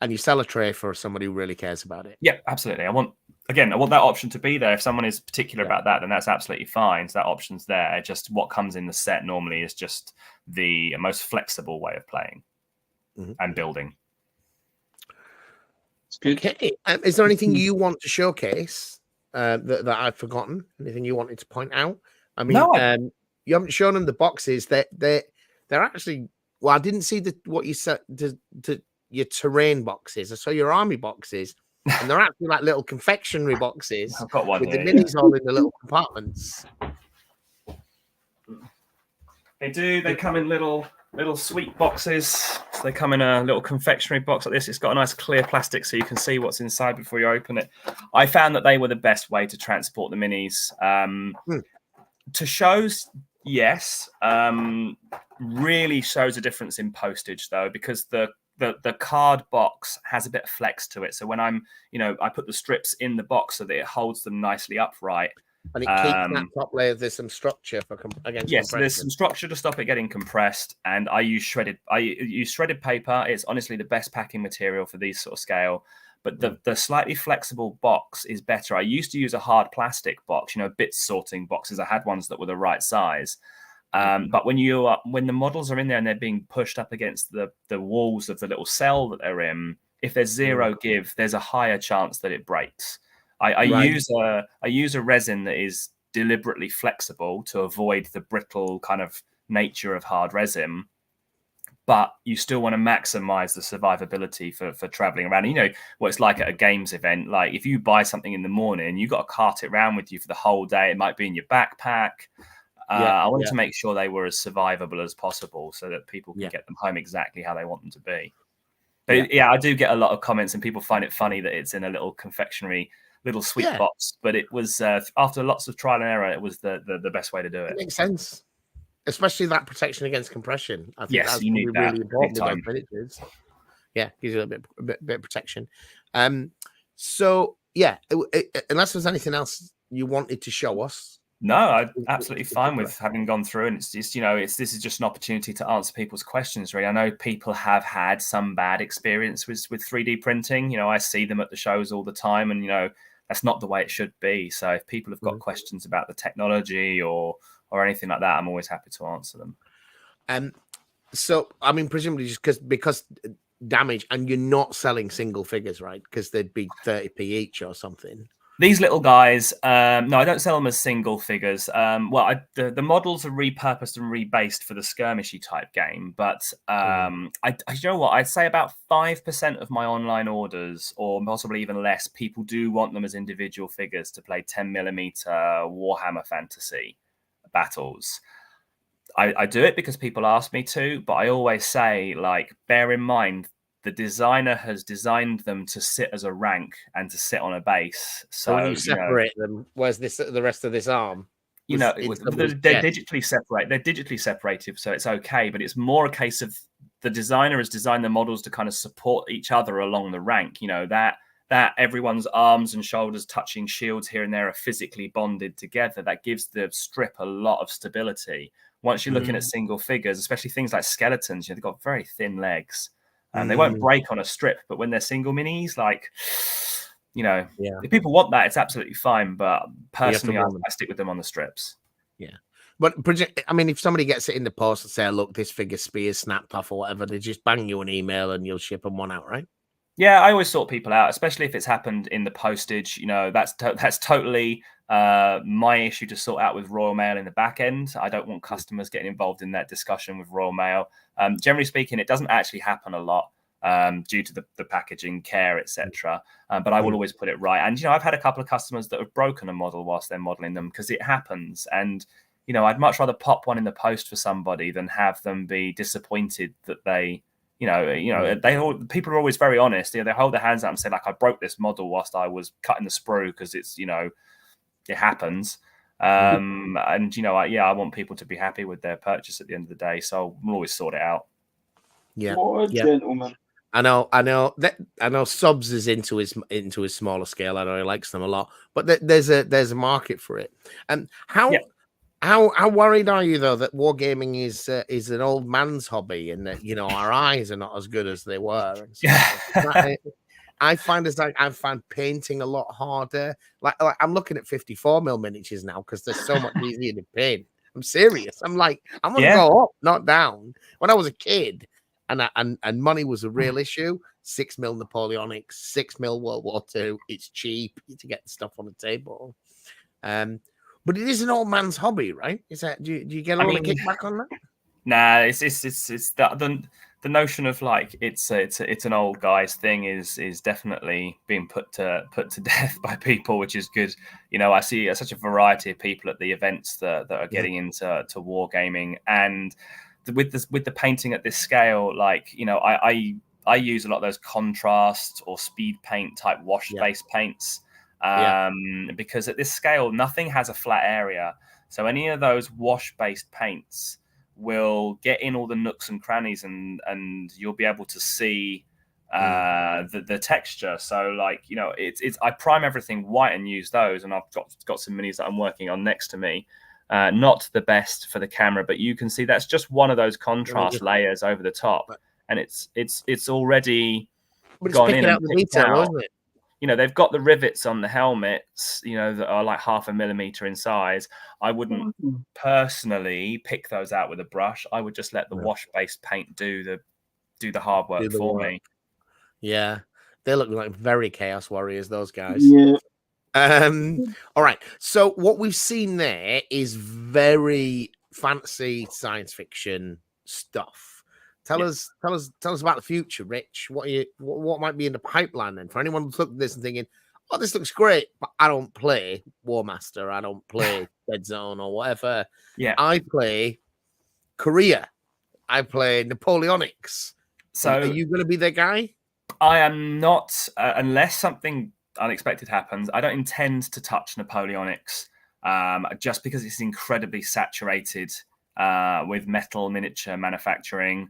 S1: And you sell a tray for somebody who really cares about it.
S3: Yeah, absolutely. I want that option to be there. If someone is particular about that, then that's absolutely fine. So that option's there. Just what comes in the set normally is just the most flexible way of playing and building.
S1: Okay. Is there anything you want to showcase that I've forgotten? Anything you wanted to point out? I mean, you haven't shown them the boxes. They're actually. Well, I didn't see what you said to your terrain boxes. I saw your army boxes, and they're actually like little confectionery boxes.
S3: I've got one
S1: with
S3: here,
S1: the minis all in the little compartments.
S3: They do. They come in little sweet boxes. So they come in a little confectionery box like this. It's got a nice clear plastic so you can see what's inside before you open it. I found that they were the best way to transport the minis. To shows, yes. Really shows a difference in postage though, because the card box has a bit of flex to it. So when I put the strips in the box so that it holds them nicely upright.
S1: And it keeps that top layer. There's some structure against
S3: yes, there's some structure to stop it getting compressed. And I use shredded paper. It's honestly the best packing material for these sort of scale. But the slightly flexible box is better. I used to use a hard plastic box, bit sorting boxes. I had ones that were the right size. But when the models are in there and they're being pushed up against the walls of the little cell that they're in, if there's zero give, there's a higher chance that it breaks. I use a resin that is deliberately flexible to avoid the brittle kind of nature of hard resin. But you still want to maximize the survivability for traveling around. You know what it's like at a games event. Like if you buy something in the morning, you've got to cart it around with you for the whole day. It might be in your backpack. I wanted to make sure they were as survivable as possible so that people can get them home exactly how they want them to be. But I do get a lot of comments and people find it funny that it's in a little confectionery, little sweet box. But it was, after lots of trial and error, it was the best way to do it.
S1: It makes sense. Especially that protection against compression. I think that's
S3: you need that
S1: really important with those miniatures. Yeah, gives you a bit of protection. So, unless there's anything else you wanted to show us.
S3: No, I'm absolutely fine with having gone through, and it's just this is just an opportunity to answer people's questions. Really, I know people have had some bad experience with 3D printing. I see them at the shows all the time, and that's not the way it should be. So, if people have got questions about the technology or anything like that, I'm always happy to answer them.
S1: So, I mean, presumably just because damage, and you're not selling single figures, right? Because they'd be 30p each or something.
S3: These little guys, no, I don't sell them as single figures. The models are repurposed and rebased for the skirmishy type game. But you know what? I'd say about 5% of my online orders, or possibly even less, people do want them as individual figures to play 10mm Warhammer Fantasy battles. I do it because people ask me to, but I always say, bear in mind, the designer has designed them to sit as a rank and to sit on a base.
S1: So when you
S3: you know,
S1: separate them, where's the rest of this arm?
S3: they're
S1: Somebody's
S3: digitally separate. They're digitally separated, so it's okay. But it's more a case of the designer has designed the models to kind of support each other along the rank. You know, that everyone's arms and shoulders touching shields here and there are physically bonded together. That gives the strip a lot of stability. Once you're looking at single figures, especially things like skeletons, you know, they've got very thin legs. And they won't break on a strip, but when they're single minis, like, you know, if people want that, it's absolutely fine. But personally, I stick with them on the strips.
S1: Yeah. But I mean, if somebody gets it in the post and say, look, this figure spear snapped off or whatever, they just bang you an email and you'll ship them one out, right?
S3: Yeah, I always sort people out, especially if it's happened in the postage. You know, that's totally my issue to sort out with Royal Mail in the back end. I don't want customers getting involved in that discussion with Royal Mail. Generally speaking, it doesn't actually happen a lot due to the packaging care, etc. But I will always put it right. And, you know, I've had a couple of customers that have broken a model whilst they're modeling them because it happens. And, you know, I'd much rather pop one in the post for somebody than have them be disappointed that they, people are always very honest. You know, they hold their hands up and say, like, I broke this model whilst I was cutting the sprue because it's, you know, it happens. And, you know, I want people to be happy with their purchase at the end of the day. So we'll always sort it out.
S1: Yeah.
S2: What a gentleman.
S1: I know Subs is into his smaller scale. I know he likes them a lot, but there's a market for it. And how worried are you though that wargaming is an old man's hobby and that, you know, our eyes are not as good as they were? And so I find painting a lot harder. Like I'm looking at 54mm miniatures now because they're so much easier to paint. I'm serious. I'm like, I'm gonna go up, not down. When I was a kid, and money was a real issue. 6mm Napoleonics, 6mm World War II. It's cheap to get the stuff on the table. But it is an old man's hobby, right? Is that do you get a lot of kickback on that?
S3: Nah, it's the notion of like it's an old guy's thing is definitely being put to death by people, which is good. You know, I see such a variety of people at the events that are getting into wargaming, and with the painting at this scale, like, you know, I use a lot of those contrast or speed paint type wash based paints. Because at this scale, nothing has a flat area. So any of those wash-based paints will get in all the nooks and crannies, and you'll be able to see the texture. So, like, you know, it's I prime everything white and use those, and I've got some minis that I'm working on next to me. Not the best for the camera, but you can see that's just one of those contrast layers over the top, and it's already gone in and picked out. Isn't it? You know, they've got the rivets on the helmets, you know, that are like 0.5 millimeter in size. I wouldn't personally pick those out with a brush. I would just let the wash-based paint do the hard work for me.
S1: Yeah, they look like very Chaos Warriors, those guys.
S2: Yeah.
S1: All right. So what we've seen there is very fancy science fiction stuff. Tell us about the future, Rich. What might be in the pipeline then? For anyone who's looking at this and thinking, oh, this looks great, but I don't play War Master, I don't play Dead Zone or whatever.
S3: Yeah.
S1: I play Korea. I play Napoleonics. So are you going to be the guy?
S3: I am not, unless something unexpected happens. I don't intend to touch Napoleonics, just because it's incredibly saturated with metal miniature manufacturing.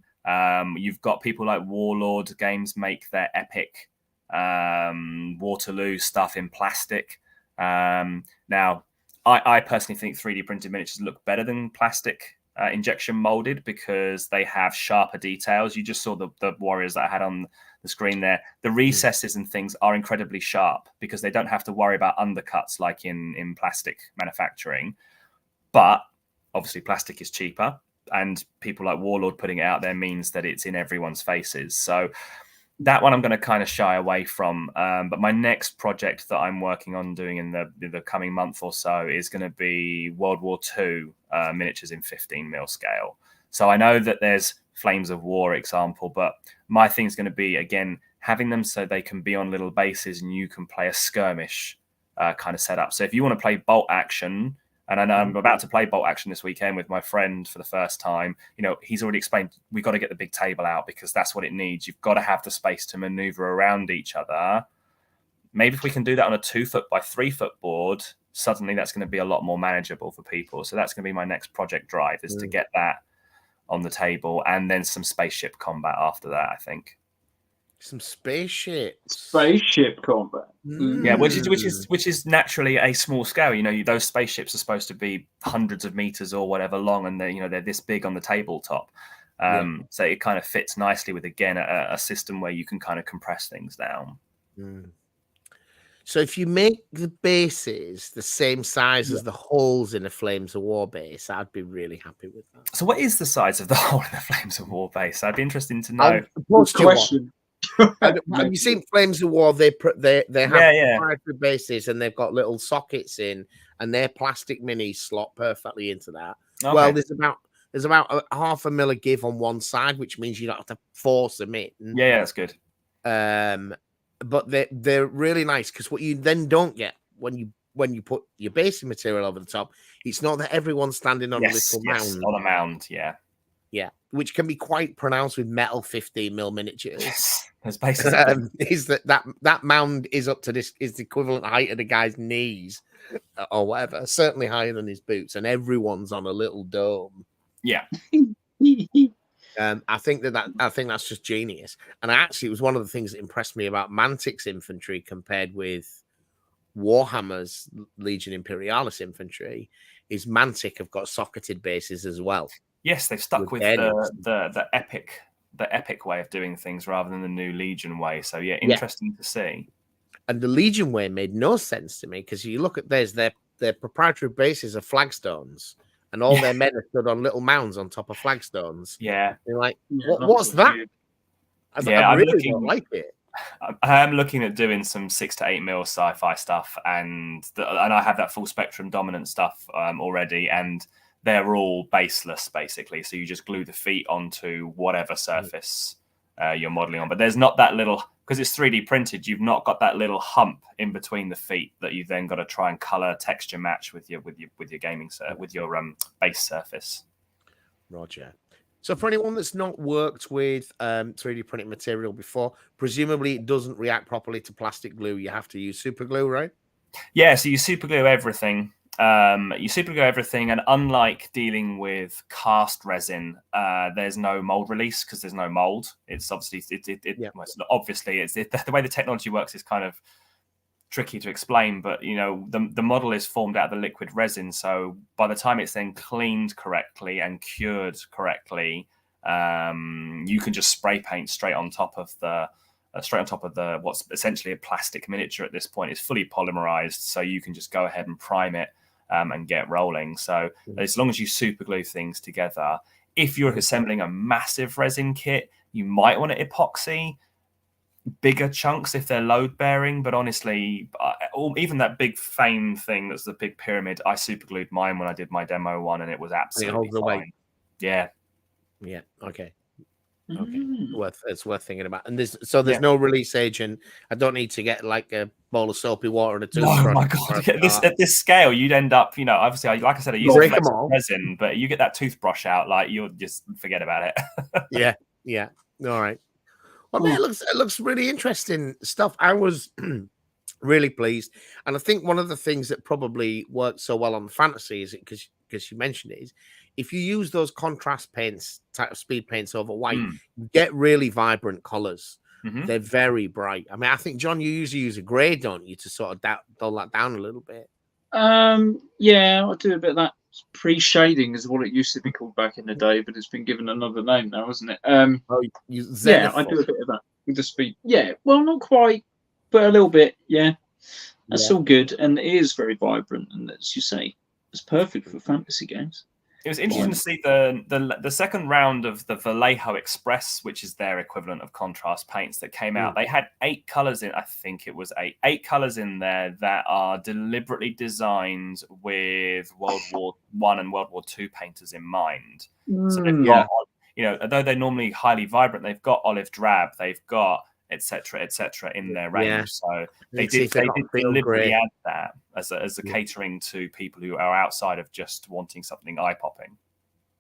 S3: You've got people like Warlord Games make their epic Waterloo stuff in plastic. Now, I personally think 3D printed miniatures look better than plastic injection molded because they have sharper details. You just saw the warriors that I had on the screen there. The recesses and things are incredibly sharp because they don't have to worry about undercuts like in plastic manufacturing. But obviously plastic is cheaper, and people like Warlord putting it out there means that it's in everyone's faces. So that one I'm going to kind of shy away from. But my next project that I'm working on doing in the coming month or so is going to be World War II miniatures in 15mm scale. So I know that there's Flames of War example, but my thing's going to be, again, having them so they can be on little bases and you can play a skirmish kind of setup. So if you want to play bolt action, And I know I'm about to play Bolt Action this weekend with my friend for the first time. You know, he's already explained we've got to get the big table out because that's what it needs. You've got to have the space to maneuver around each other. Maybe if we can do that on a 2 foot by 3 foot board, suddenly that's going to be a lot more manageable for people. So that's going to be my next project drive, is to get that on the table, and then some spaceship combat after that, I think.
S1: Some spaceship
S2: combat.
S3: Yeah, which is naturally a small scale. You know, those spaceships are supposed to be hundreds of meters or whatever long, and they're this big on the tabletop. So it kind of fits nicely with, again, a system where you can kind of compress things down.
S1: So if you make the bases the same size as the holes in a Flames of War base, I'd be really happy with that.
S3: So what is the size of the hole in the Flames of War base? I'd be interested to know.
S1: Question. Have you seen Flames of War? They have proprietary bases, and they've got little sockets in, and their plastic minis slot perfectly into that. Okay. Well, there's about a half a mil of give on one side, which means you don't have to force them in.
S3: Yeah, that's good.
S1: But they're really nice, because what you then don't get when you put your basing material over the top, it's not that everyone's standing on a little mound.
S3: On a mound,
S1: yeah, which can be quite pronounced with metal 15mm miniatures.
S3: Yes, there's basically
S1: is that mound is up to is the equivalent height of the guy's knees or whatever, certainly higher than his boots, and everyone's on a little dome.
S3: Yeah.
S1: I think that's just genius. And actually, it was one of the things that impressed me about Mantic's infantry compared with Warhammer's Legion Imperialis infantry, is Mantic have got socketed bases as well.
S3: Yes, they've stuck with the epic way of doing things rather than the new Legion way. So interesting to see.
S1: And the Legion way made no sense to me, because you look at their proprietary bases are flagstones, and all their men are stood on little mounds on top of flagstones.
S3: Yeah,
S1: you're like, what's that? I really don't like it.
S3: I am looking at doing some 6 to 8 mil sci-fi stuff, and I have that full spectrum dominant stuff already, and they're all baseless basically. So you just glue the feet onto whatever surface you're modeling on. But there's not that little, because it's 3D printed, you've not got that little hump in between the feet that you've then got to try and color texture match with your gaming with your base surface.
S1: Roger. So for anyone that's not worked with 3D printed material before, presumably it doesn't react properly to plastic glue. You have to use super glue, right?
S3: Yeah, so you super glue everything. And unlike dealing with cast resin, there's no mold release because there's no mold. It's obviously the way the technology works is kind of tricky to explain, but the model is formed out of the liquid resin. So by the time it's then cleaned correctly and cured correctly, you can just spray paint straight on top of the what's essentially a plastic miniature at this point. It's fully polymerized, so you can just go ahead and prime it and get rolling. So as long as you super glue things together, if you're assembling a massive resin kit, you might want to epoxy bigger chunks if they're load bearing. But honestly, even that big fame thing that's the big pyramid, I super glued mine when I did my demo one, and it was absolutely fine. Yeah.
S1: Okay. It's worth thinking about. And there's no release agent. I don't need to get like a bowl of soapy water and a toothbrush.
S3: Oh my god! At this scale, you'd end up, obviously, like I said, I use resin, but you get that toothbrush out, like you'll just forget about
S1: it. Yeah. All right. Well, man, it looks really interesting stuff. I was really pleased, and I think one of the things that probably worked so well on the fantasy is because you mentioned it, is if you use those contrast paints, type of speed paints over white, you get really vibrant colors. Mm-hmm. They're very bright. I mean, I think, John, you usually use a grey, don't you, to sort of dull that down a little bit?
S2: Yeah, I do a bit of that. Pre-shading is what it used to be called back in the day, but it's been given another name now, isn't it? I do a bit of that with the speed. Yeah, well, not quite, but a little bit. Yeah, that's all good, and it is very vibrant, and as you say, it's perfect for fantasy games.
S3: It was interesting to see the second round of the Vallejo Express, which is their equivalent of contrast paints, that came out. They had 8 colors in, I think it was 8 colors in there that are deliberately designed with World War I and World War II painters in mind. So they've got, although they're normally highly vibrant, they've got olive drab, they've got etc., etc., in their range.
S1: Yeah.
S3: So they
S1: Let's see
S3: did
S1: if they're
S3: they
S1: not
S3: did
S1: feel
S3: deliberately
S1: great.
S3: add that as a catering to people who are outside of just wanting something eye popping.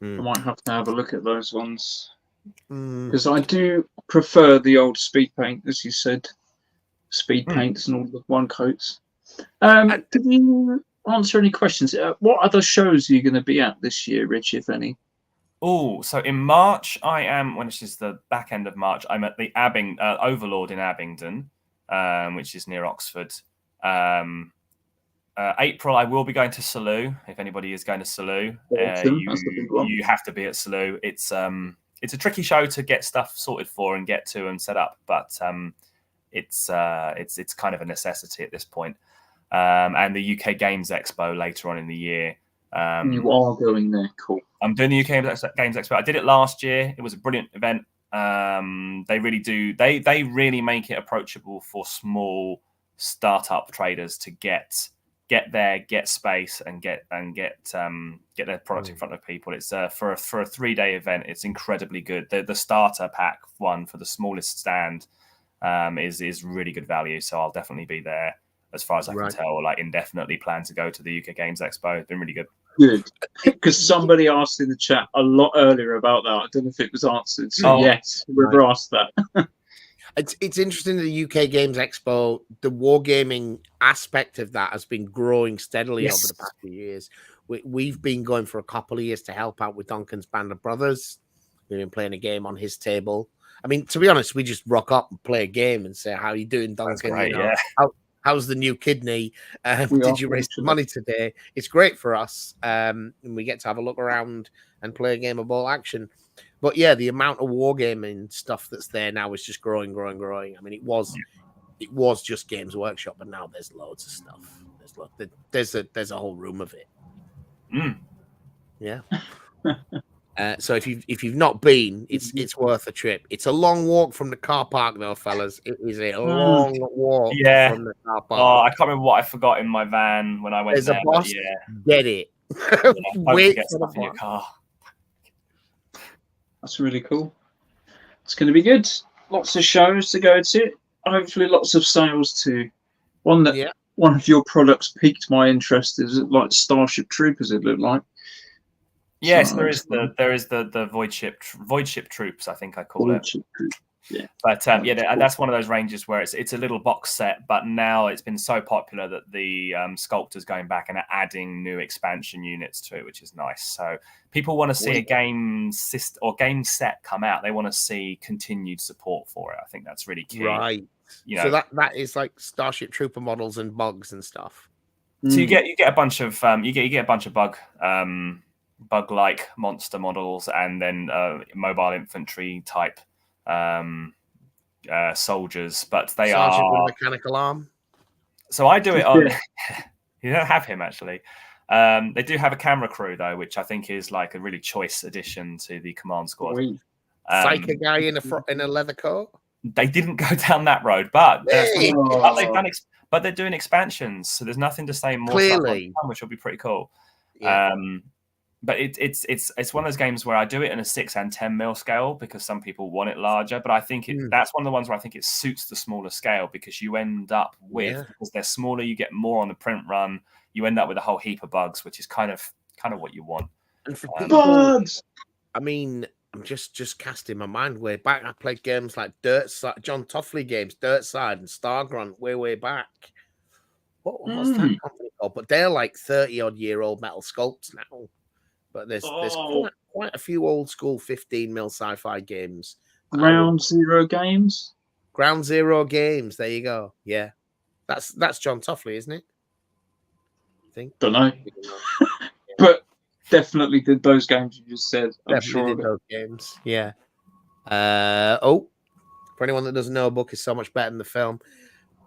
S2: I might have to have a look at those ones
S1: Mm.
S2: because I do prefer the old speed paint, as you said, speed paints and all the one coats. Did you answer any questions? What other shows are you going to be at this year, Rich, if any?
S3: Oh, so in March, I am, which is the back end of March, I'm at the Overlord in Abingdon, which is near Oxford. April, I will be going to Salou. If anybody is going to Salou,
S2: That's the big one.
S3: you have to be at Salou. It's a tricky show to get stuff sorted for and get to and set up, but it's kind of a necessity at this point. And the UK Games Expo later on in the year.
S2: You are going there, cool.
S3: I'm doing the UK Games Expo. I did it last year. It was a brilliant event. They really do. They really make it approachable for small startup traders to get there, get space, and get their product in front of people. It's for a 3-day event. It's incredibly good. The starter pack one for the smallest stand is really good value. So I'll definitely be there. As far as I can tell, like indefinitely plan to go to the UK Games Expo. It's been really good.
S2: Good, because somebody asked in the chat a lot earlier about that. I don't know if it was answered. So yes, we've asked that.
S1: It's interesting. The UK Games Expo, the wargaming aspect of that has been growing steadily over the past few years. We've been going for a couple of years to help out with Duncan's Band of Brothers. We've been playing a game on his table. I mean, to be honest, we just rock up and play a game and say, "How are you doing, Duncan?
S3: That's great,
S1: How's the new kidney? Did you raise some money today?" It's great for us. And we get to have a look around and play a game of ball action. But yeah, the amount of wargaming stuff that's there now is just growing. I mean, it was just Games Workshop, but now there's loads of stuff. There's a whole room of it. Yeah. So if you've not been, it's worth a trip. It's a long walk from the car park, though, fellas. It is a long walk from the car park.
S3: Oh, I can't remember what I forgot in my van when I went there.
S1: There's a boss. Get it.
S3: Wait for stuff in your car.
S2: That's really cool. It's going to be good. Lots of shows to go to. Hopefully, lots of sales too. One of your products piqued my interest. Is it like Starship Troopers? It looked like.
S3: Yes, there is the Void Ship Troops, I think I call it.
S2: Yeah,
S3: but that's one of those ranges where it's a little box set, but now it's been so popular that the sculptors going back and are adding new expansion units to it, which is nice. So people want to see a game system or game set come out. They want to see continued support for it. I think that's really key. Right.
S1: So that is like Starship Trooper models and bugs and stuff.
S3: So you get a bunch of you get a bunch of bug-like monster models, and then mobile infantry type soldiers, but they
S1: Sergeant
S3: are
S1: with a mechanical arm.
S3: So I do it on. You don't have him actually. They do have a camera crew though, which I think is like a really choice addition to the command squad.
S1: Psycho guy in a leather coat.
S3: They didn't go down that road, but they're doing expansions, so there's nothing to say more.
S1: Clearly,
S3: which will be pretty cool.
S1: Yeah.
S3: But it's one of those games where I do it in a 6 and 10 mil scale because some people want it larger. But I think that's one of the ones where I think it suits the smaller scale because you end up with because they're smaller, you get more on the print run. You end up with a whole heap of bugs, which is kind of what you want.
S1: And for bugs, I mean, I'm just casting my mind way back. I played games like John Toffley games, Dirtside and Stargrunt way back. What was that company called? But they're like 30-odd-year-old metal sculpts now. But there's quite a few old school 15 mil sci-fi games.
S2: Ground Zero Games.
S1: There you go. Yeah, that's John Toffley, isn't it? I think.
S2: Don't know. But definitely did those games you just said. I'm
S1: definitely
S2: sure
S1: did those games. Yeah. For anyone that doesn't know, a book is so much better than the film.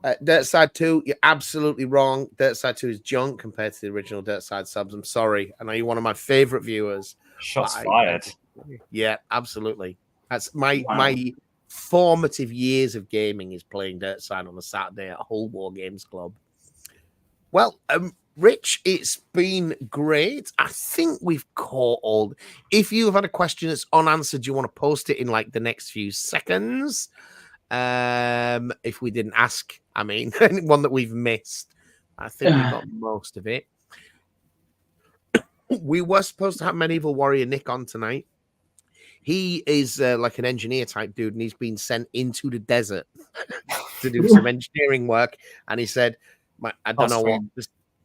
S1: Dirtside 2, you're absolutely wrong. Dirtside 2 is junk compared to the original Dirtside subs. I'm sorry. I know you're one of my favorite viewers.
S3: Shots fired.
S1: Yeah, absolutely. That's my formative years of gaming is playing Dirtside on a Saturday at Hull War Games Club. Well, Rich, it's been great. I think we've caught all. If you have had a question that's unanswered, you want to post it in like the next few seconds. If we didn't ask, I mean, one that we've missed. I think we got most of it. We were supposed to have Medieval Warrior Nick on tonight. He is like an engineer type dude, and he's been sent into the desert to do some engineering work. And he said, I don't know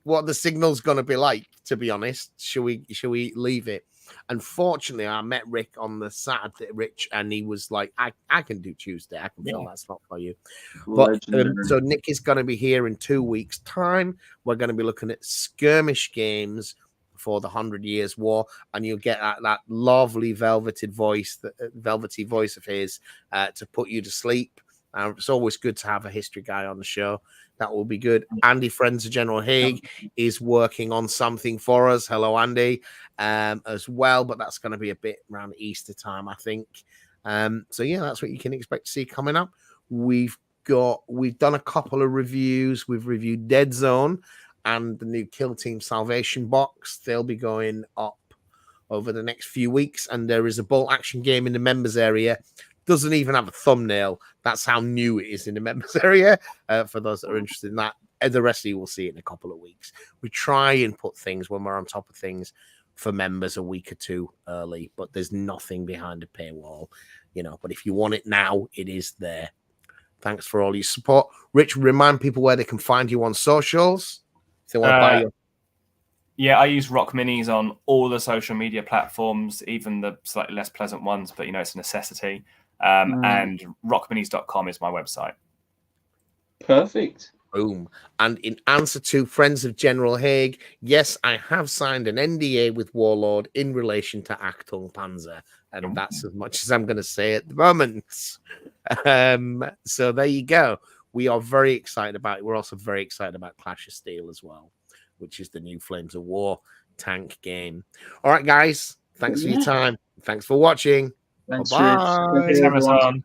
S1: what the signal's going to be like, to be honest. Should we leave it? Unfortunately, I met Rick on the Saturday, Rich, and he was like, I can do Tuesday. I can fill that slot for you. But so Nick is going to be here in 2 weeks' time. We're going to be looking at skirmish games for the 100 Years War, and you'll get that lovely velvety voice of his to put you to sleep. It's always good to have a history guy on the show. That will be good. Andy, friends of General Haig, is working on something for us. Hello, Andy, as well. But that's going to be a bit around Easter time, I think. So yeah, that's what you can expect to see coming up. We've done a couple of reviews. We've reviewed Dead Zone and the new Kill Team Salvation box. They'll be going up over the next few weeks. And there is a bolt action game in the members area. Doesn't even have a thumbnail. That's how new it is in the members area. For those that are interested in that, and the rest of you will see it in a couple of weeks. We try and put things when we're on top of things for members a week or two early, but there's nothing behind the paywall, But if you want it now, it is there. Thanks for all your support. Rich, remind people where they can find you on socials if they want to buy you.
S3: Yeah, I use ROK Minis on all the social media platforms, even the slightly less pleasant ones, but it's a necessity. And rockminis.com is my website.
S2: Perfect.
S1: Boom. And in answer to Friends of General Haig, yes, I have signed an NDA with Warlord in relation to Achtung Panzer. And that's as much as I'm going to say at the moment. So there you go. We are very excited about it. We're also very excited about Clash of Steel as well, which is the new Flames of War tank game. All right, guys. Thanks for your time. Thanks for watching.
S2: Thanks,
S1: Bye.
S2: Rich.
S3: Thanks, Amazon.